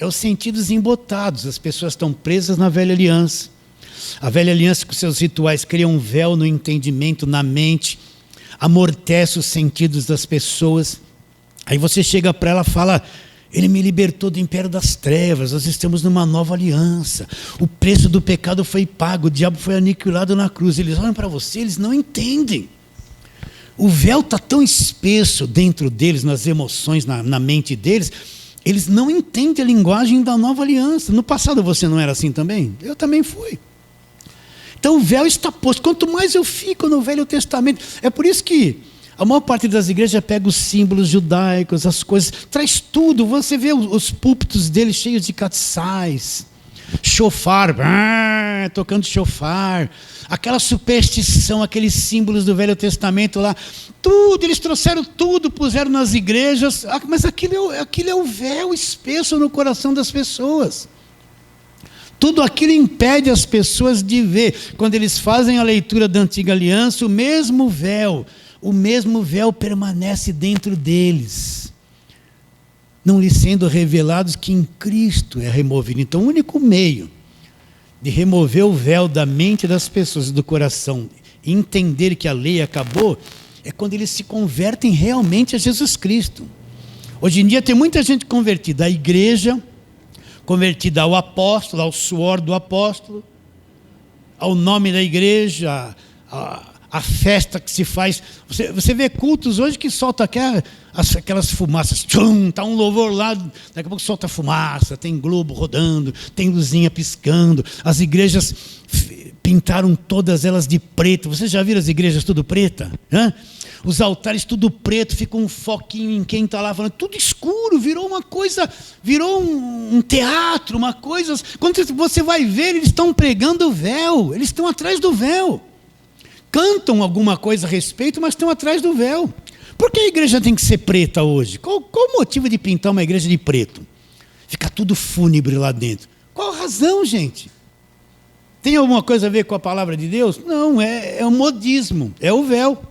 É os sentidos embotados, as pessoas estão presas na velha aliança. A velha aliança com seus rituais cria um véu no entendimento, na mente, amortece os sentidos das pessoas. Aí você chega para ela e fala: ele me libertou do império das trevas, nós estamos numa nova aliança, o preço do pecado foi pago, o diabo foi aniquilado na cruz. Eles olham para você, eles não entendem. O véu está tão espesso dentro deles, nas emoções, na mente deles, eles não entendem a linguagem da nova aliança. No passado você não era assim também? Eu também fui. Então o véu está posto. Quanto mais eu fico no Velho Testamento, é por isso que a maior parte das igrejas pega os símbolos judaicos, as coisas, traz tudo. Você vê os púlpitos deles cheios de castiçais, chofar, tocando chofar, aquela superstição, aqueles símbolos do Velho Testamento lá, tudo, eles trouxeram tudo, puseram nas igrejas, mas aquilo é o véu espesso no coração das pessoas. Tudo aquilo impede as pessoas de ver. Quando eles fazem a leitura da Antiga Aliança, o mesmo véu permanece dentro deles, não lhe sendo revelados que em Cristo é removido. Então o único meio de remover o véu da mente das pessoas, do coração, e entender que a lei acabou, é quando eles se convertem realmente a Jesus Cristo. Hoje em dia tem muita gente convertida à igreja, convertida ao apóstolo, ao suor do apóstolo, ao nome da igreja, a festa que se faz. Você vê cultos hoje que solta aquelas fumaças, está um louvor lá, daqui a pouco solta fumaça, tem globo rodando, tem luzinha piscando. As igrejas pintaram todas elas de preto. Vocês já viram as igrejas tudo preta? Os altares tudo preto, fica um foquinho em quem está lá falando, tudo escuro, virou uma coisa, virou um teatro, uma coisa. Quando você vai ver, eles estão pregando o véu, eles estão atrás do véu. Cantam alguma coisa a respeito, mas estão atrás do véu. Por que a igreja tem que ser preta hoje? Qual o motivo de pintar uma igreja de preto? Fica tudo fúnebre lá dentro. Qual a razão, gente? Tem alguma coisa a ver com a palavra de Deus? Não, é o modismo, é o véu.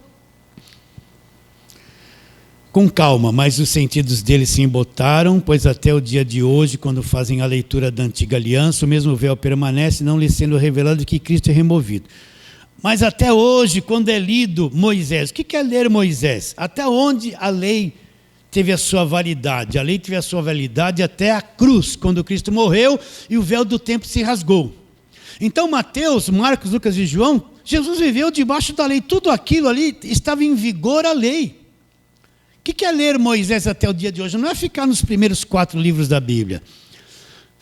Com calma, mas os sentidos deles se embotaram, pois até o dia de hoje, quando fazem a leitura da Antiga Aliança, o mesmo véu permanece, não lhe sendo revelado que Cristo é removido. Mas até hoje, quando é lido Moisés, o que é ler Moisés? Até onde a lei teve a sua validade? A lei teve a sua validade até a cruz, quando Cristo morreu e o véu do templo se rasgou. Então Mateus, Marcos, Lucas e João, Jesus viveu debaixo da lei, tudo aquilo ali estava em vigor a lei. O que é ler Moisés até o dia de hoje? Não é ficar nos primeiros 4 livros da Bíblia.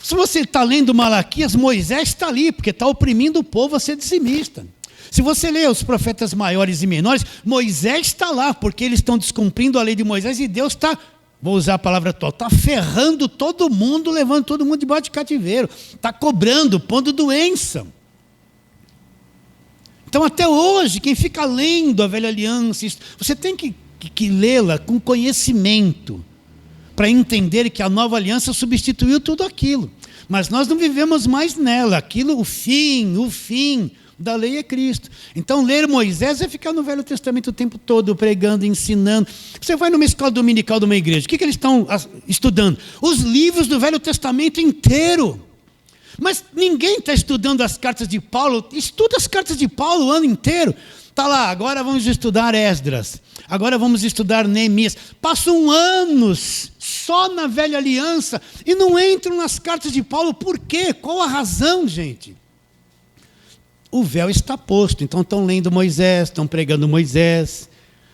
Se você está lendo Malaquias, Moisés está ali, porque está oprimindo o povo a ser dizimista. Se você lê os profetas maiores e menores, Moisés está lá, porque eles estão descumprindo a lei de Moisés e Deus está, vou usar a palavra atual, está ferrando todo mundo, levando todo mundo debaixo de cativeiro, está cobrando, pondo doença. Então até hoje, quem fica lendo a velha aliança, você tem que lê-la com conhecimento, para entender que a nova aliança substituiu tudo aquilo. Mas nós não vivemos mais nela, aquilo, o fim da lei é Cristo. Então ler Moisés é ficar no Velho Testamento o tempo todo, pregando, ensinando. Você vai numa escola dominical de uma igreja, o que eles estão estudando? Os livros do Velho Testamento inteiro. Mas ninguém está estudando as cartas de Paulo. Estuda as cartas de Paulo o ano inteiro. Está lá, agora vamos estudar Esdras, agora vamos estudar Neemias. Passam anos só na velha aliança e não entram nas cartas de Paulo. Por quê? Qual a razão, gente? o véu está posto. Então estão lendo Moisés, estão pregando Moisés,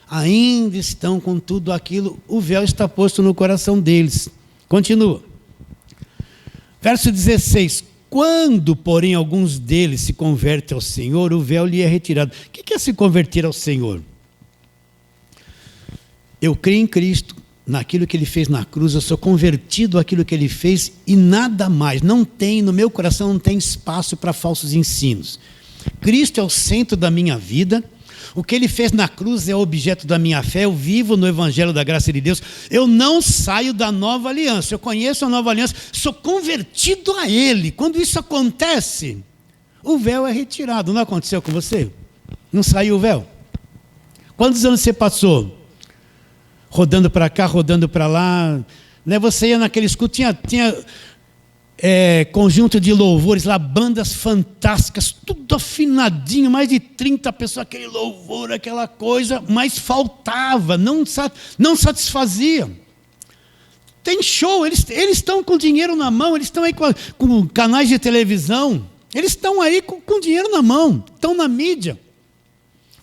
ainda estão com tudo aquilo, o véu está posto no coração deles. Continua. Verso 16. Quando, porém, alguns deles se convertem ao Senhor, o véu lhe é retirado. O que é se converter ao Senhor? Eu creio em Cristo, naquilo que Ele fez na cruz, eu sou convertido àquilo que Ele fez e nada mais. Não tem, no meu coração não tem espaço para falsos ensinos. Cristo é o centro da minha vida. O que Ele fez na cruz é o objeto da minha fé. Eu vivo no Evangelho da graça de Deus. Eu não saio da nova aliança. Eu conheço a nova aliança. Sou convertido a Ele. Quando isso acontece, o véu é retirado. Não aconteceu com você? Não saiu o véu? Quantos anos você passou? Rodando para cá, rodando para lá. Né? Você ia naqueles cultos, tinha conjunto de louvores lá, bandas fantásticas, tudo afinadinho, mais de 30 pessoas, aquele louvor, aquela coisa, mas faltava, não satisfazia. Tem show, eles estão com dinheiro na mão, eles estão aí com canais de televisão, eles estão aí com dinheiro na mão, estão na mídia.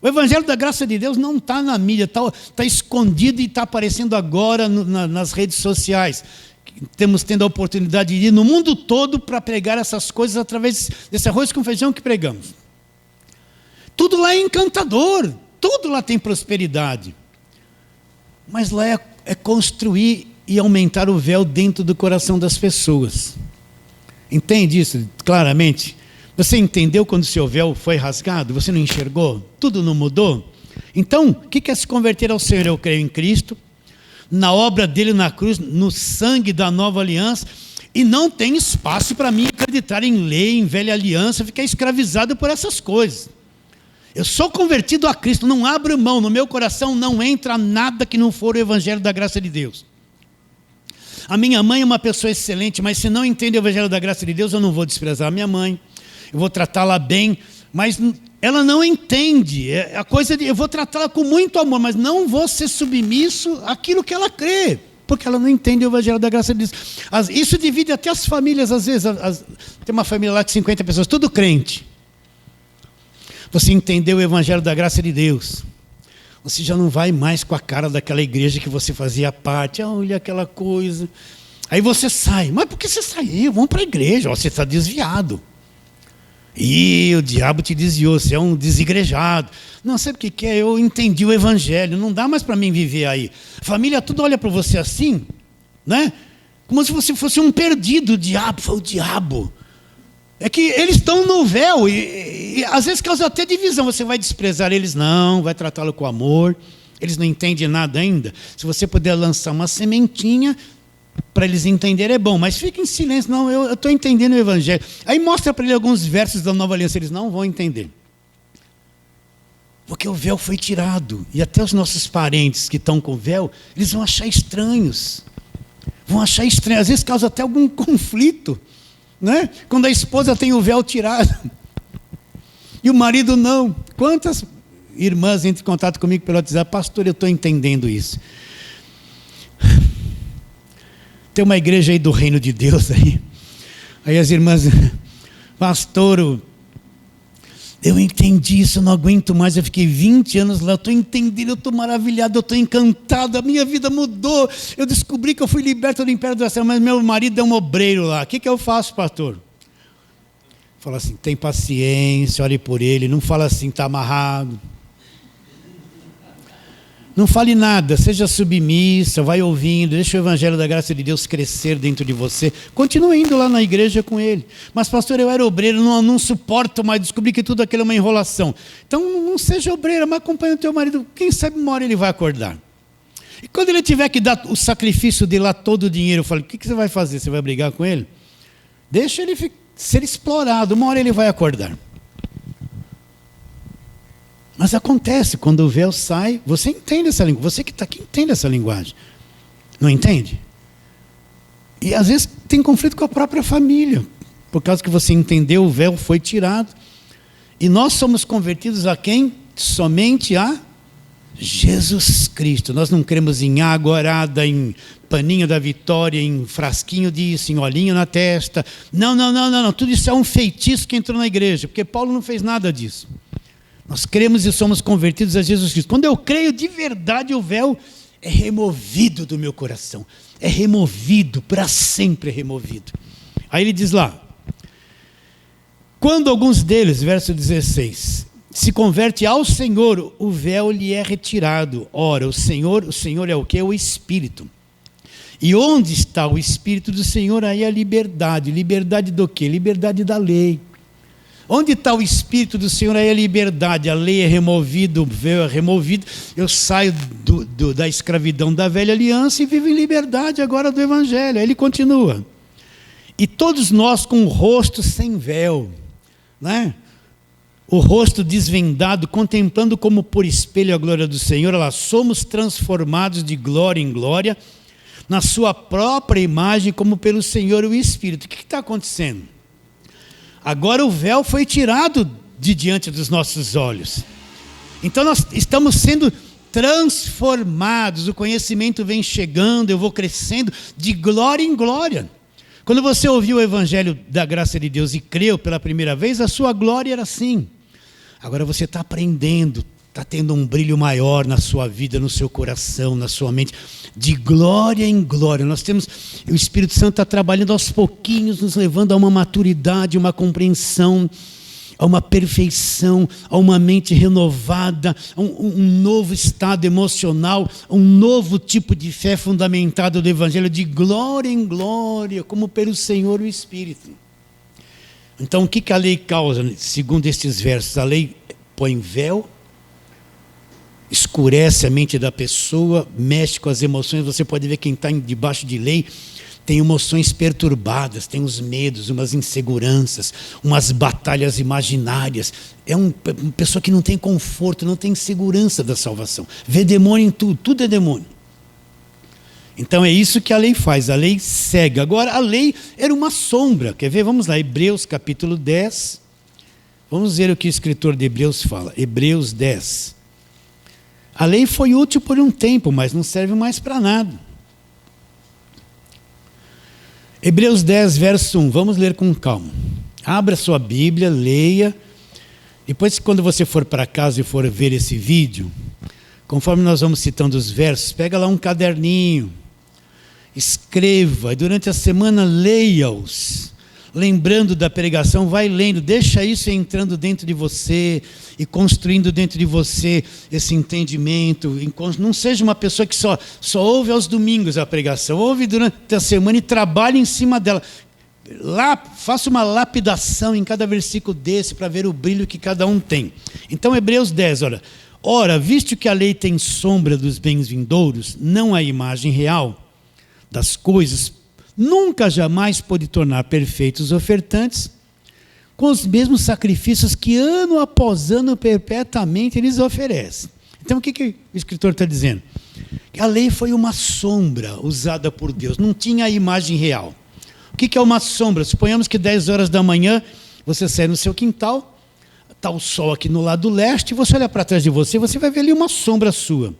O Evangelho da graça de Deus não está na mídia, está escondido e está aparecendo agora nas redes sociais. Estamos tendo a oportunidade de ir no mundo todo para pregar essas coisas através desse arroz com feijão que pregamos. Tudo lá é encantador, tudo lá tem prosperidade. Mas lá é construir e aumentar o véu dentro do coração das pessoas. Entende isso claramente? Você entendeu quando o seu véu foi rasgado? Você não enxergou? Tudo não mudou? Então, o que é se converter ao Senhor? Eu creio em Cristo, na obra dele na cruz, no sangue da nova aliança, e não tem espaço para mim acreditar em lei, em velha aliança, ficar escravizado por essas coisas. Eu sou convertido a Cristo, não abro mão, no meu coração não entra nada que não for o Evangelho da graça de Deus. A minha mãe é uma pessoa excelente, mas se não entende o Evangelho da graça de Deus, eu não vou desprezar a minha mãe, eu vou tratá-la bem, mas ela não entende, eu vou tratá-la com muito amor, mas não vou ser submisso àquilo que ela crê, porque ela não entende o Evangelho da graça de Deus. Isso divide até as famílias, às vezes, tem uma família lá de 50 pessoas, tudo crente. Você entendeu o Evangelho da graça de Deus, você já não vai mais com a cara daquela igreja que você fazia parte, olha aquela coisa, aí você sai, mas por que você saiu? Vamos para a igreja, você está desviado. E o diabo te desviou, você é um desigrejado. Não, sabe o que é? Eu entendi o Evangelho, não dá mais para mim viver aí. A família tudo olha para você assim, né? Como se você fosse um perdido. O diabo foi o diabo. É que eles estão no véu e às vezes causa até divisão. Você vai desprezar eles? Não, vai tratá-lo com amor. Eles não entendem nada ainda. Se você puder lançar uma sementinha para eles entenderem é bom, mas fica em silêncio. Não, eu estou entendendo o Evangelho. Aí mostra para ele alguns versos da Nova Aliança, eles não vão entender. Porque o véu foi tirado. E até os nossos parentes que estão com véu, eles vão achar estranhos. Vão achar estranho. Às vezes causa até algum conflito, né? Quando a esposa tem o véu tirado e o marido não. Quantas irmãs entram em contato comigo pelo WhatsApp? Pastor, eu estou entendendo isso. Tem uma igreja aí do reino de Deus aí as irmãs, pastor, eu entendi isso, eu não aguento mais, eu fiquei 20 anos lá, eu estou entendendo, eu estou maravilhado, eu estou encantado, a minha vida mudou, eu descobri que eu fui liberto do império do céu, mas meu marido é um obreiro lá, o que eu faço, pastor? Fala assim, tem paciência, ore por ele, não fala assim, está amarrado. Não fale nada, seja submissa, vai ouvindo, deixa o Evangelho da graça de Deus crescer dentro de você. Continue indo lá na igreja com ele. Mas pastor, eu era obreiro, não suporto mais, descobri que tudo aquilo é uma enrolação. Então não seja obreiro, mas acompanhe o teu marido, quem sabe uma hora ele vai acordar. E quando ele tiver que dar o sacrifício de lá todo o dinheiro, eu falo, o que você vai fazer? Você vai brigar com ele? Deixa ele ser explorado, uma hora ele vai acordar. Mas acontece, quando o véu sai, você entende essa linguagem, você que está aqui entende essa linguagem, não entende? E às vezes tem conflito com a própria família, por causa que você entendeu, o véu foi tirado, e nós somos convertidos a quem? Somente a Jesus Cristo. Nós não cremos em água orada, em paninho da vitória, em frasquinho disso, em olhinho na testa. Não. Tudo isso é um feitiço que entrou na igreja, porque Paulo não fez nada disso. Nós cremos e somos convertidos a Jesus Cristo. Quando eu creio de verdade, o véu é removido do meu coração. É removido, para sempre é removido. Aí ele diz lá, quando alguns deles, verso 16, se converte ao Senhor, o véu lhe é retirado. Ora, o Senhor é o quê? O Espírito. E onde está o Espírito do Senhor, aí a liberdade. Liberdade do quê? Liberdade da lei. Onde está o Espírito do Senhor, aí a liberdade. A lei é removida, o véu é removido. Eu saio da escravidão da velha aliança e vivo em liberdade agora do Evangelho. Aí ele continua. E todos nós com o rosto sem véu, né? O rosto desvendado, contemplando como por espelho a glória do Senhor, lá somos transformados de glória em glória, na sua própria imagem, como pelo Senhor o Espírito. O que está acontecendo? Agora o véu foi tirado de diante dos nossos olhos. Então nós estamos sendo transformados, o conhecimento vem chegando, eu vou crescendo de glória em glória. Quando você ouviu o Evangelho da graça de Deus e creu pela primeira vez, a sua glória era assim. Agora você está aprendendo, está tendo um brilho maior na sua vida, no seu coração, na sua mente, de glória em glória. O Espírito Santo está trabalhando aos pouquinhos, nos levando a uma maturidade, uma compreensão, a uma perfeição, a uma mente renovada, a um novo estado emocional, um novo tipo de fé fundamentado do Evangelho, de glória em glória, como pelo Senhor o Espírito. Então, o que a lei causa, segundo estes versos? A lei põe véu, escurece a mente da pessoa, mexe com as emoções. Você pode ver quem está debaixo de lei, tem emoções perturbadas, tem os medos, umas inseguranças, umas batalhas imaginárias. É uma pessoa que não tem conforto, não tem segurança da salvação. Vê demônio em tudo, tudo é demônio. Então é isso que a lei faz, a lei cega. Agora a lei era uma sombra, quer ver? Vamos lá, Hebreus capítulo 10. Vamos ver o que o escritor de Hebreus fala. Hebreus 10. A lei foi útil por um tempo, mas não serve mais para nada. Hebreus 10, verso 1, vamos ler com calma. Abra sua Bíblia, leia. Depois, quando você for para casa e for ver esse vídeo, conforme nós vamos citando os versos, pega lá um caderninho, escreva, e durante a semana leia-os. Lembrando da pregação, vai lendo, deixa isso entrando dentro de você e construindo dentro de você esse entendimento. Não seja uma pessoa que só ouve aos domingos a pregação, ouve durante a semana e trabalhe em cima dela. Faça uma lapidação em cada versículo desse para ver o brilho que cada um tem. Então, Hebreus 10, olha. Ora, visto que a lei tem sombra dos bens vindouros, não a imagem real das coisas, nunca jamais pôde tornar perfeitos os ofertantes com os mesmos sacrifícios que ano após ano perpetuamente eles oferecem. Então o que o escritor está dizendo? Que a lei foi uma sombra usada por Deus, não tinha a imagem real. O que é uma sombra? Suponhamos que 10 horas da manhã você sai no seu quintal, está o sol aqui no lado leste, e você olha para trás de você, você vai ver ali uma sombra sua.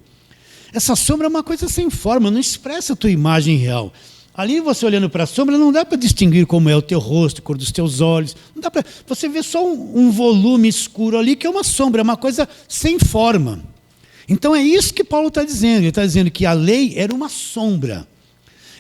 Essa sombra é uma coisa sem forma, não expressa a tua imagem real. Ali você olhando para a sombra, não dá para distinguir como é o teu rosto, a cor dos teus olhos. Não dá para. Você vê só um volume escuro ali, que é uma sombra, é uma coisa sem forma. Então é isso que Paulo está dizendo. Ele está dizendo que a lei era uma sombra.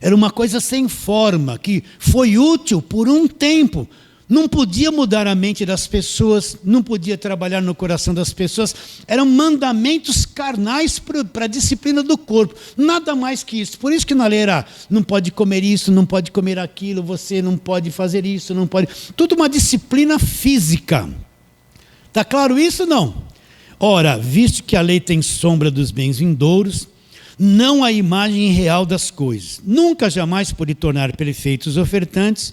Era uma coisa sem forma, que foi útil por um tempo. Não podia mudar a mente das pessoas, não podia trabalhar no coração das pessoas. Eram mandamentos carnais para a disciplina do corpo. Nada mais que isso. Por isso que na lei era, não pode comer isso, não pode comer aquilo, você não pode fazer isso, não pode... Tudo uma disciplina física. Está claro isso? Não. Ora, visto que a lei tem sombra dos bens vindouros, não a imagem real das coisas. Nunca jamais pode tornar perfeitos os ofertantes,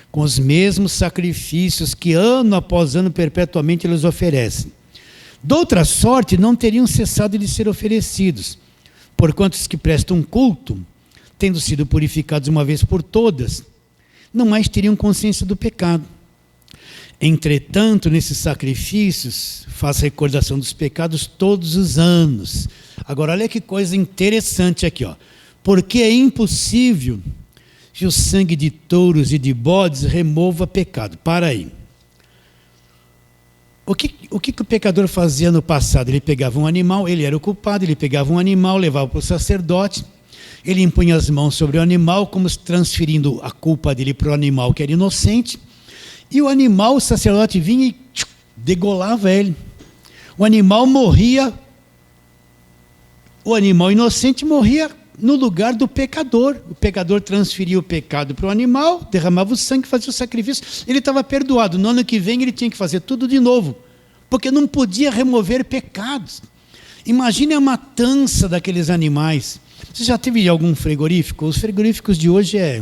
com os mesmos sacrifícios que ano após ano perpetuamente eles oferecem. De outra sorte, não teriam cessado de ser oferecidos, porquanto os que prestam culto, tendo sido purificados uma vez por todas, não mais teriam consciência do pecado. Entretanto, nesses sacrifícios, faz recordação dos pecados todos os anos. Agora, olha que coisa interessante aqui, ó. Porque é impossível que o sangue de touros e de bodes remova pecado. Para aí. O que o pecador fazia no passado? Ele pegava um animal, ele era o culpado, ele pegava um animal, levava para o sacerdote, ele impunha as mãos sobre o animal, como transferindo a culpa dele para o animal que era inocente, e o animal, o sacerdote vinha e degolava ele. O animal morria, o animal inocente morria no lugar do pecador. O pecador transferia o pecado para o animal, derramava o sangue, fazia o sacrifício, ele estava perdoado. No ano que vem ele tinha que fazer tudo de novo, porque não podia remover pecados. Imagine a matança daqueles animais. Você já teve algum frigorífico? Os frigoríficos de hoje é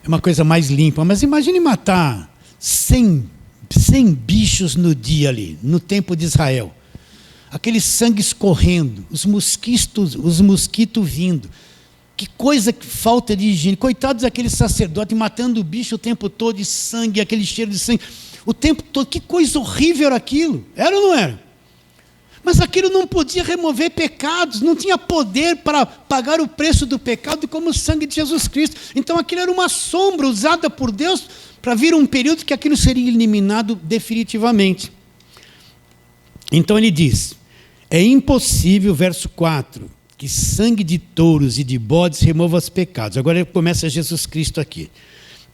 uma coisa mais limpa, mas imagine matar 100 bichos no dia ali, no tempo de Israel. Aquele sangue escorrendo, os mosquitos vindo. Que coisa, que falta de higiene. Coitados daqueles sacerdotes matando o bicho o tempo todo, de sangue, aquele cheiro de sangue, o tempo todo. Que coisa horrível era aquilo. Era ou não era? Mas aquilo não podia remover pecados, não tinha poder para pagar o preço do pecado como o sangue de Jesus Cristo. Então aquilo era uma sombra usada por Deus para vir um período que aquilo seria eliminado definitivamente. Então ele diz, é impossível, verso 4, que sangue de touros e de bodes remova os pecados. Agora começa Jesus Cristo aqui.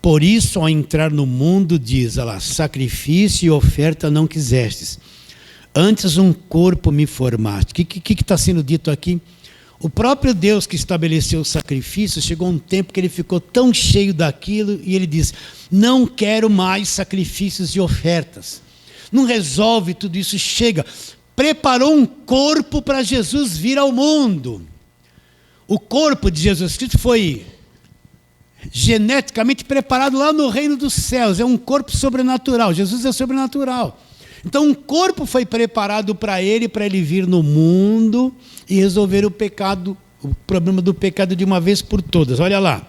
Por isso, ao entrar no mundo, diz, olha lá, sacrifício e oferta não quisestes. Antes um corpo me formaste. O que está sendo dito aqui? O próprio Deus que estabeleceu o sacrifício, chegou um tempo que ele ficou tão cheio daquilo e ele diz, não quero mais sacrifícios e ofertas. Não resolve tudo isso, chega. Preparou um corpo para Jesus vir ao mundo. O corpo de Jesus Cristo foi geneticamente preparado lá no reino dos céus. É um corpo sobrenatural. Jesus é sobrenatural. Então um corpo foi preparado para ele vir no mundo e resolver o pecado, o problema do pecado de uma vez por todas. Olha lá.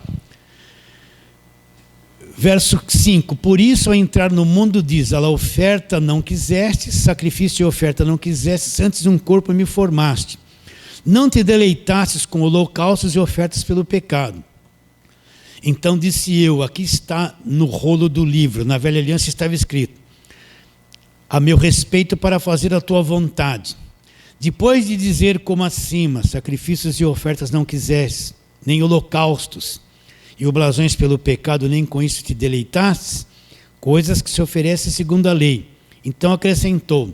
Verso 5, por isso ao entrar no mundo diz, a oferta não quiseste, sacrifício e oferta não quiseste, antes um corpo me formaste. Não te deleitastes com holocaustos e ofertas pelo pecado. Então disse eu, aqui está no rolo do livro, na velha aliança estava escrito, a meu respeito para fazer a tua vontade. Depois de dizer como acima, sacrifícios e ofertas não quiseste, nem holocaustos, e oblações pelo pecado, nem com isso te deleitastes, coisas que se oferecem segundo a lei. Então acrescentou,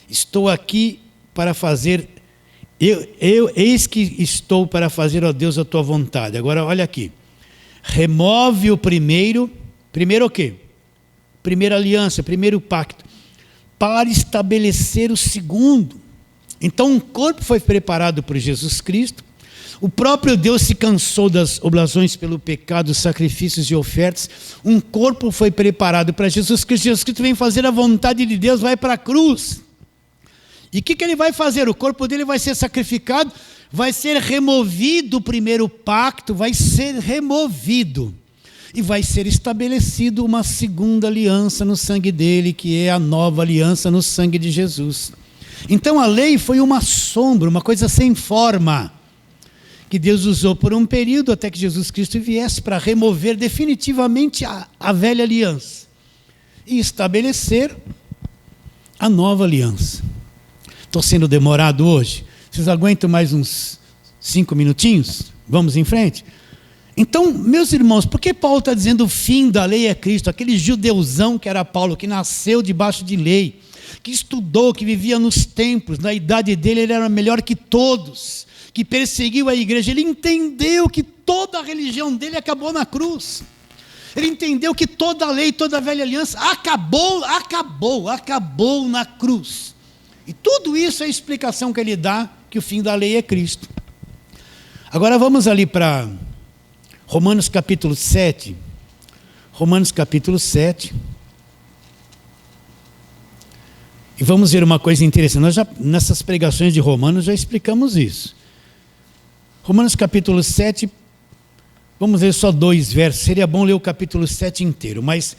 estou aqui para fazer, eis que estou para fazer, ó Deus, a tua vontade. Agora olha aqui, remove o primeiro o quê? Primeira aliança, primeiro pacto, para estabelecer o segundo. Então um corpo foi preparado por Jesus Cristo, o próprio Deus se cansou das oblações pelo pecado, sacrifícios e ofertas, um corpo foi preparado para Jesus Cristo. Jesus Cristo vem fazer a vontade de Deus, vai para a cruz. E o que ele vai fazer? O corpo dele vai ser sacrificado, vai ser removido o primeiro pacto, vai ser removido. E vai ser estabelecido uma segunda aliança no sangue dele, que é a nova aliança no sangue de Jesus. Então a lei foi uma sombra, uma coisa sem forma, que Deus usou por um período até que Jesus Cristo viesse para remover definitivamente a velha aliança e estabelecer a nova aliança. Estou sendo demorado hoje? Vocês aguentam mais uns 5 minutinhos? Vamos em frente? Então, meus irmãos, por que Paulo está dizendo o fim da lei é Cristo? Aquele judeuzão que era Paulo, que nasceu debaixo de lei, que estudou, que vivia nos templos, na idade dele ele era melhor que todos, que perseguiu a igreja, ele entendeu que toda a religião dele acabou na cruz. Ele entendeu que toda a lei, toda a velha aliança acabou na cruz. E tudo isso é a explicação que ele dá, que o fim da lei é Cristo. Agora vamos ali para Romanos capítulo 7. Romanos capítulo 7. E vamos ver uma coisa interessante. Nós já, nessas pregações de Romanos, já explicamos isso. Romanos capítulo 7, vamos ler só 2 versos. Seria bom ler o capítulo 7 inteiro, mas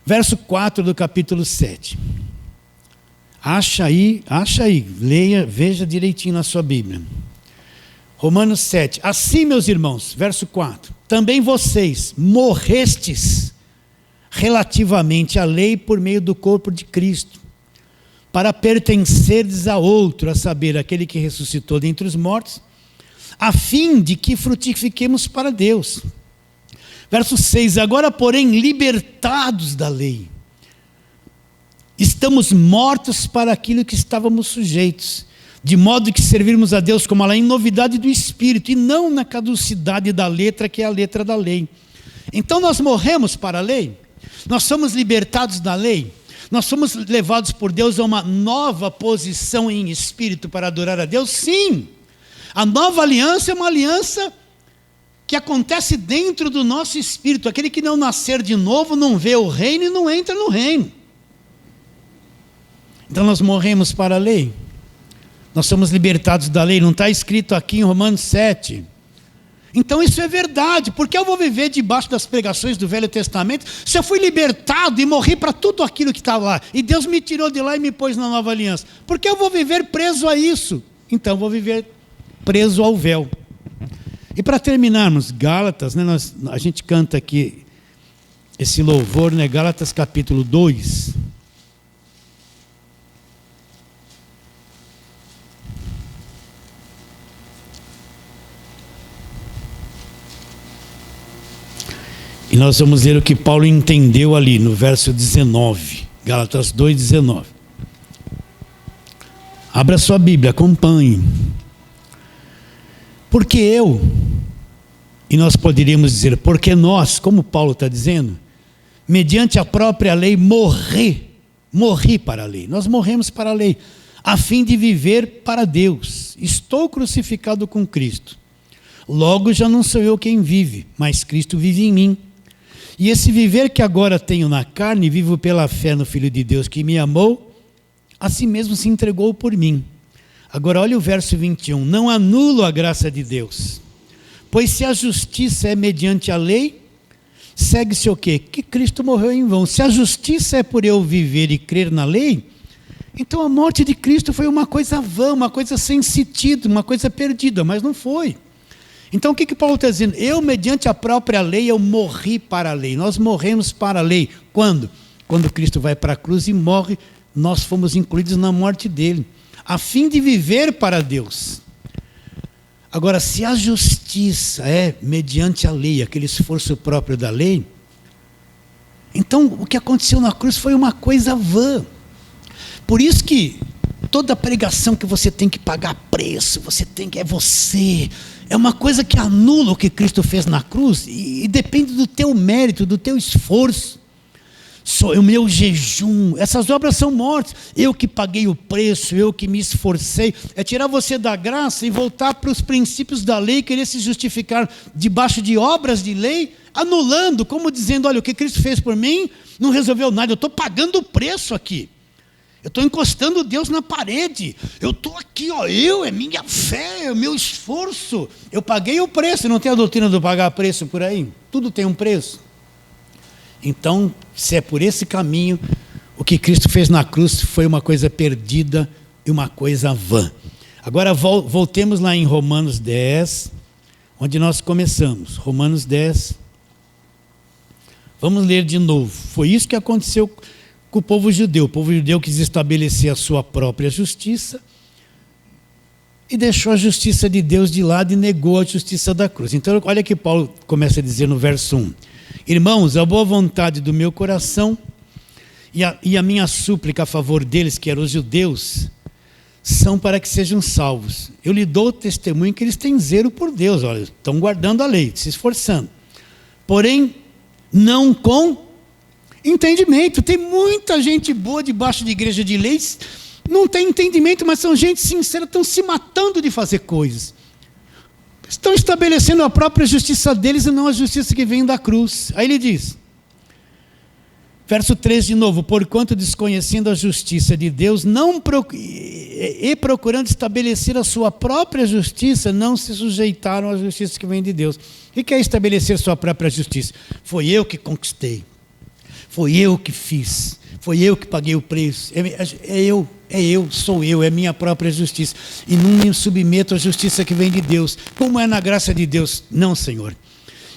Verso 4 do capítulo 7. Acha aí, leia, veja direitinho na sua Bíblia. Romanos 7. Assim, meus irmãos, verso 4. Também vocês morrestes relativamente à lei por meio do corpo de Cristo, para pertencerdes a outro, a saber, aquele que ressuscitou dentre os mortos, a fim de que frutifiquemos para Deus. Verso 6. Agora, porém, libertados da lei, estamos mortos para aquilo que estávamos sujeitos, de modo que servirmos a Deus como a lei em novidade do Espírito, e não na caducidade da letra, que é a letra da lei. Então nós morremos para a lei? Nós somos libertados da lei? Nós somos levados por Deus a uma nova posição em espírito para adorar a Deus? Sim! A nova aliança é uma aliança que acontece dentro do nosso espírito. Aquele que não nascer de novo não vê o reino e não entra no reino. Então nós morremos para a lei. Nós somos libertados da lei. Não está escrito aqui em Romanos 7. Então isso é verdade. Porque eu vou viver debaixo das pregações do Velho Testamento se eu fui libertado e morri para tudo aquilo que estava lá? E Deus me tirou de lá e me pôs na nova aliança. Porque eu vou viver preso a isso? Então eu vou viver preso ao véu. E para terminarmos, Gálatas, né, a gente canta aqui esse louvor, né, Gálatas capítulo 2. E nós vamos ver o que Paulo entendeu ali no verso 19. Gálatas 2:19. Abra sua Bíblia, acompanhe. Porque eu, e nós poderíamos dizer, porque nós, como Paulo está dizendo, mediante a própria lei, morri para a lei. Nós morremos para a lei, a fim de viver para Deus. Estou crucificado com Cristo. Logo já não sou eu quem vive, mas Cristo vive em mim. E esse viver que agora tenho na carne, vivo pela fé no Filho de Deus que me amou, assim mesmo se entregou por mim. Agora olha o verso 21. Não anulo a graça de Deus, pois se a justiça é mediante a lei, segue-se o quê? Que Cristo morreu em vão. Se a justiça é por eu viver e crer na lei, então a morte de Cristo foi uma coisa vã, uma coisa sem sentido, uma coisa perdida, mas não foi. Então o que Paulo está dizendo? Eu, mediante a própria lei, eu morri para a lei. Nós morremos para a lei. Quando? Quando Cristo vai para a cruz e morre, nós fomos incluídos na morte dele, a fim de viver para Deus. Agora, se a justiça é mediante a lei, aquele esforço próprio da lei, então o que aconteceu na cruz foi uma coisa vã. Por isso que toda pregação que você tem que pagar preço, é uma coisa que anula o que Cristo fez na cruz e depende do teu mérito, do teu esforço. O meu jejum, essas obras são mortas. Eu que paguei o preço, eu que me esforcei. É tirar você da graça e voltar para os princípios da lei, querer se justificar debaixo de obras de lei, anulando, como dizendo, olha, o que Cristo fez por mim não resolveu nada, eu estou pagando o preço aqui. Eu estou encostando Deus na parede. Eu estou aqui, é minha fé, é o meu esforço. Eu paguei o preço. Não tem a doutrina do pagar preço por aí? Tudo tem um preço. Então, se é por esse caminho, o que Cristo fez na cruz foi uma coisa perdida e uma coisa vã. Agora voltemos lá em Romanos 10, onde nós começamos. Romanos 10. Vamos ler de novo. Foi isso que aconteceu com o povo judeu. O povo judeu quis estabelecer a sua própria justiça e deixou a justiça de Deus de lado e negou a justiça da cruz. Então, olha que Paulo começa a dizer no verso 1. Irmãos, a boa vontade do meu coração e a minha súplica a favor deles, que eram os judeus, são para que sejam salvos. Eu lhe dou testemunho que eles têm zelo por Deus, olha, estão guardando a lei, se esforçando. Porém, não com entendimento. Tem muita gente boa debaixo de igreja de leis, não tem entendimento, mas são gente sincera, estão se matando de fazer coisas. Estão estabelecendo a própria justiça deles e não a justiça que vem da cruz. Aí ele diz, verso 3 de novo, porquanto desconhecendo a justiça de Deus e procurando estabelecer a sua própria justiça, não se sujeitaram à justiça que vem de Deus. O que é estabelecer sua própria justiça? Foi eu que conquistei. Foi eu que fiz, foi eu que paguei o preço, sou eu, é minha própria justiça. E não me submeto à justiça que vem de Deus. Como é na graça de Deus? Não, Senhor.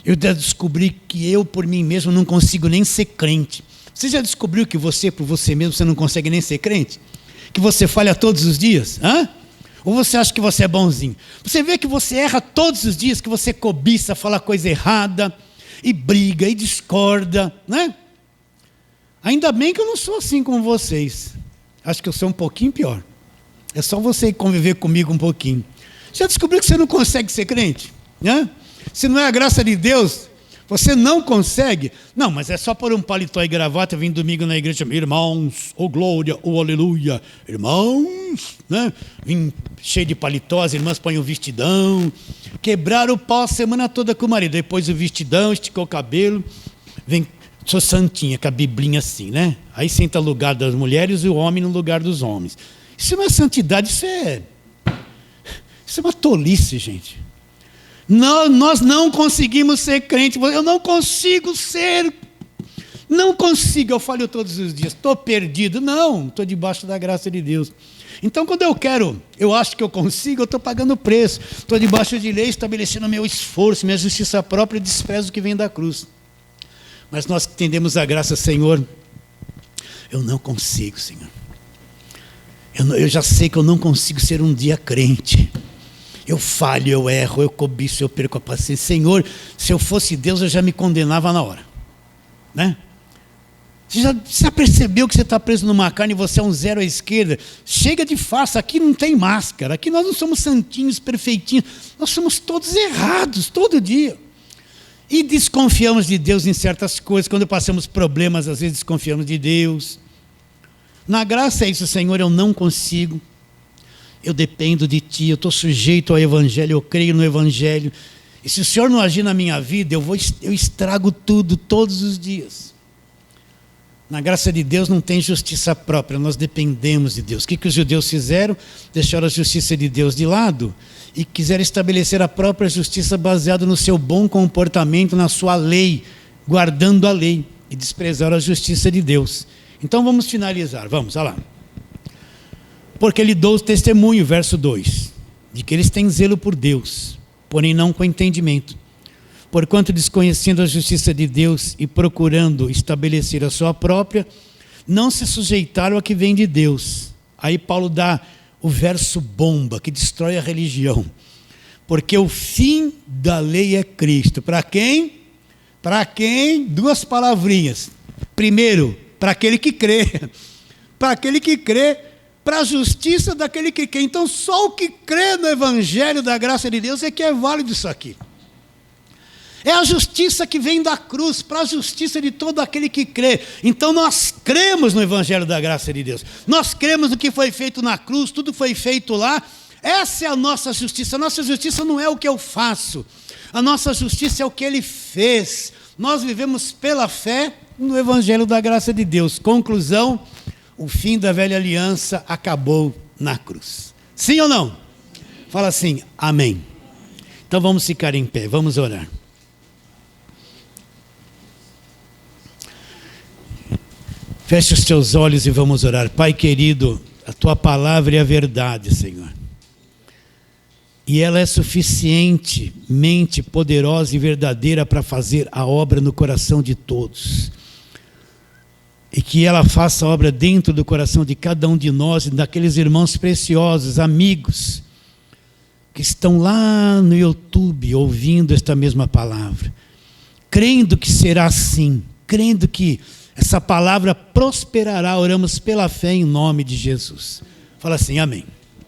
Eu já descobri que eu, por mim mesmo, não consigo nem ser crente. Você já descobriu que você, por você mesmo, você não consegue nem ser crente? Que você falha todos os dias? Hã? Ou você acha que você é bonzinho? Você vê que você erra todos os dias, que você cobiça, fala coisa errada, e briga, e discorda, né? Ainda bem que eu não sou assim como vocês. Acho que eu sou um pouquinho pior. É só você conviver comigo um pouquinho. Já descobriu que você não consegue ser crente? Né? Se não é a graça de Deus, você não consegue. Não, mas é só pôr um paletó e gravata, vir domingo na igreja, irmãos, oh glória, oh aleluia, irmãos, né? Vim cheio de paletó, as irmãs põem o vestidão, quebraram o pau a semana toda com o marido, depois o vestidão, esticou o cabelo, vem, sou santinha, com a biblinha assim, né? Aí senta no lugar das mulheres e o homem no lugar dos homens. Isso não é santidade, isso é uma tolice, gente. Nós não conseguimos ser crentes. Eu não consigo ser. Não consigo. Eu falho todos os dias. Estou perdido. Não, estou debaixo da graça de Deus. Então, quando eu acho que eu consigo, eu estou pagando o preço. Estou debaixo de lei, estabelecendo meu esforço, minha justiça própria e desprezo o que vem da cruz. Mas nós que entendemos a graça, Senhor, eu não consigo, Senhor. Eu já sei que eu não consigo ser um dia crente. Eu falho, eu erro, eu cobiço, eu perco a paciência. Senhor, se eu fosse Deus, eu já me condenava na hora. Né? Você já percebeu que você está preso numa carne e você é um zero à esquerda? Chega de farsa, aqui não tem máscara. Aqui nós não somos santinhos, perfeitinhos. Nós somos todos errados, todo dia. E desconfiamos de Deus em certas coisas. Quando passamos problemas, às vezes desconfiamos de Deus. Na graça é isso, Senhor, eu não consigo. Eu dependo de Ti, eu estou sujeito ao Evangelho, eu creio no Evangelho. E se o Senhor não agir na minha vida, eu estrago tudo, todos os dias. Na graça de Deus não tem justiça própria, nós dependemos de Deus. O que os judeus fizeram? Deixaram a justiça de Deus de lado e quiseram estabelecer a própria justiça baseada no seu bom comportamento, na sua lei, guardando a lei, e desprezaram a justiça de Deus. Então vamos finalizar, vamos, olha lá. Porque ele deu o testemunho, verso 2, de que eles têm zelo por Deus, porém não com entendimento. Porquanto desconhecendo a justiça de Deus e procurando estabelecer a sua própria, não se sujeitaram a que vem de Deus. Aí Paulo dá o verso bomba, que destrói a religião. Porque o fim da lei é Cristo. Para quem? Para quem? Duas palavrinhas. Primeiro, para aquele que crê. Para aquele que crê. Para a justiça daquele que crê. Então só o que crê no Evangelho da graça de Deus é que é válido isso aqui. É a justiça que vem da cruz, para a justiça de todo aquele que crê. Então nós cremos no Evangelho da graça de Deus. Nós cremos no que foi feito na cruz, tudo foi feito lá. Essa é a nossa justiça. A nossa justiça não é o que eu faço. A nossa justiça é o que Ele fez. Nós vivemos pela fé no Evangelho da graça de Deus. Conclusão, o fim da velha aliança acabou na cruz. Sim ou não? Fala assim, amém. Então vamos ficar em pé, vamos orar. Feche os teus olhos e vamos orar. Pai querido, a Tua palavra é a verdade, Senhor. E ela é suficientemente poderosa e verdadeira para fazer a obra no coração de todos. E que ela faça a obra dentro do coração de cada um de nós e daqueles irmãos preciosos, amigos, que estão lá no YouTube ouvindo esta mesma palavra. Crendo que será assim, crendo que essa palavra prosperará, oramos pela fé em nome de Jesus. Fala assim, amém.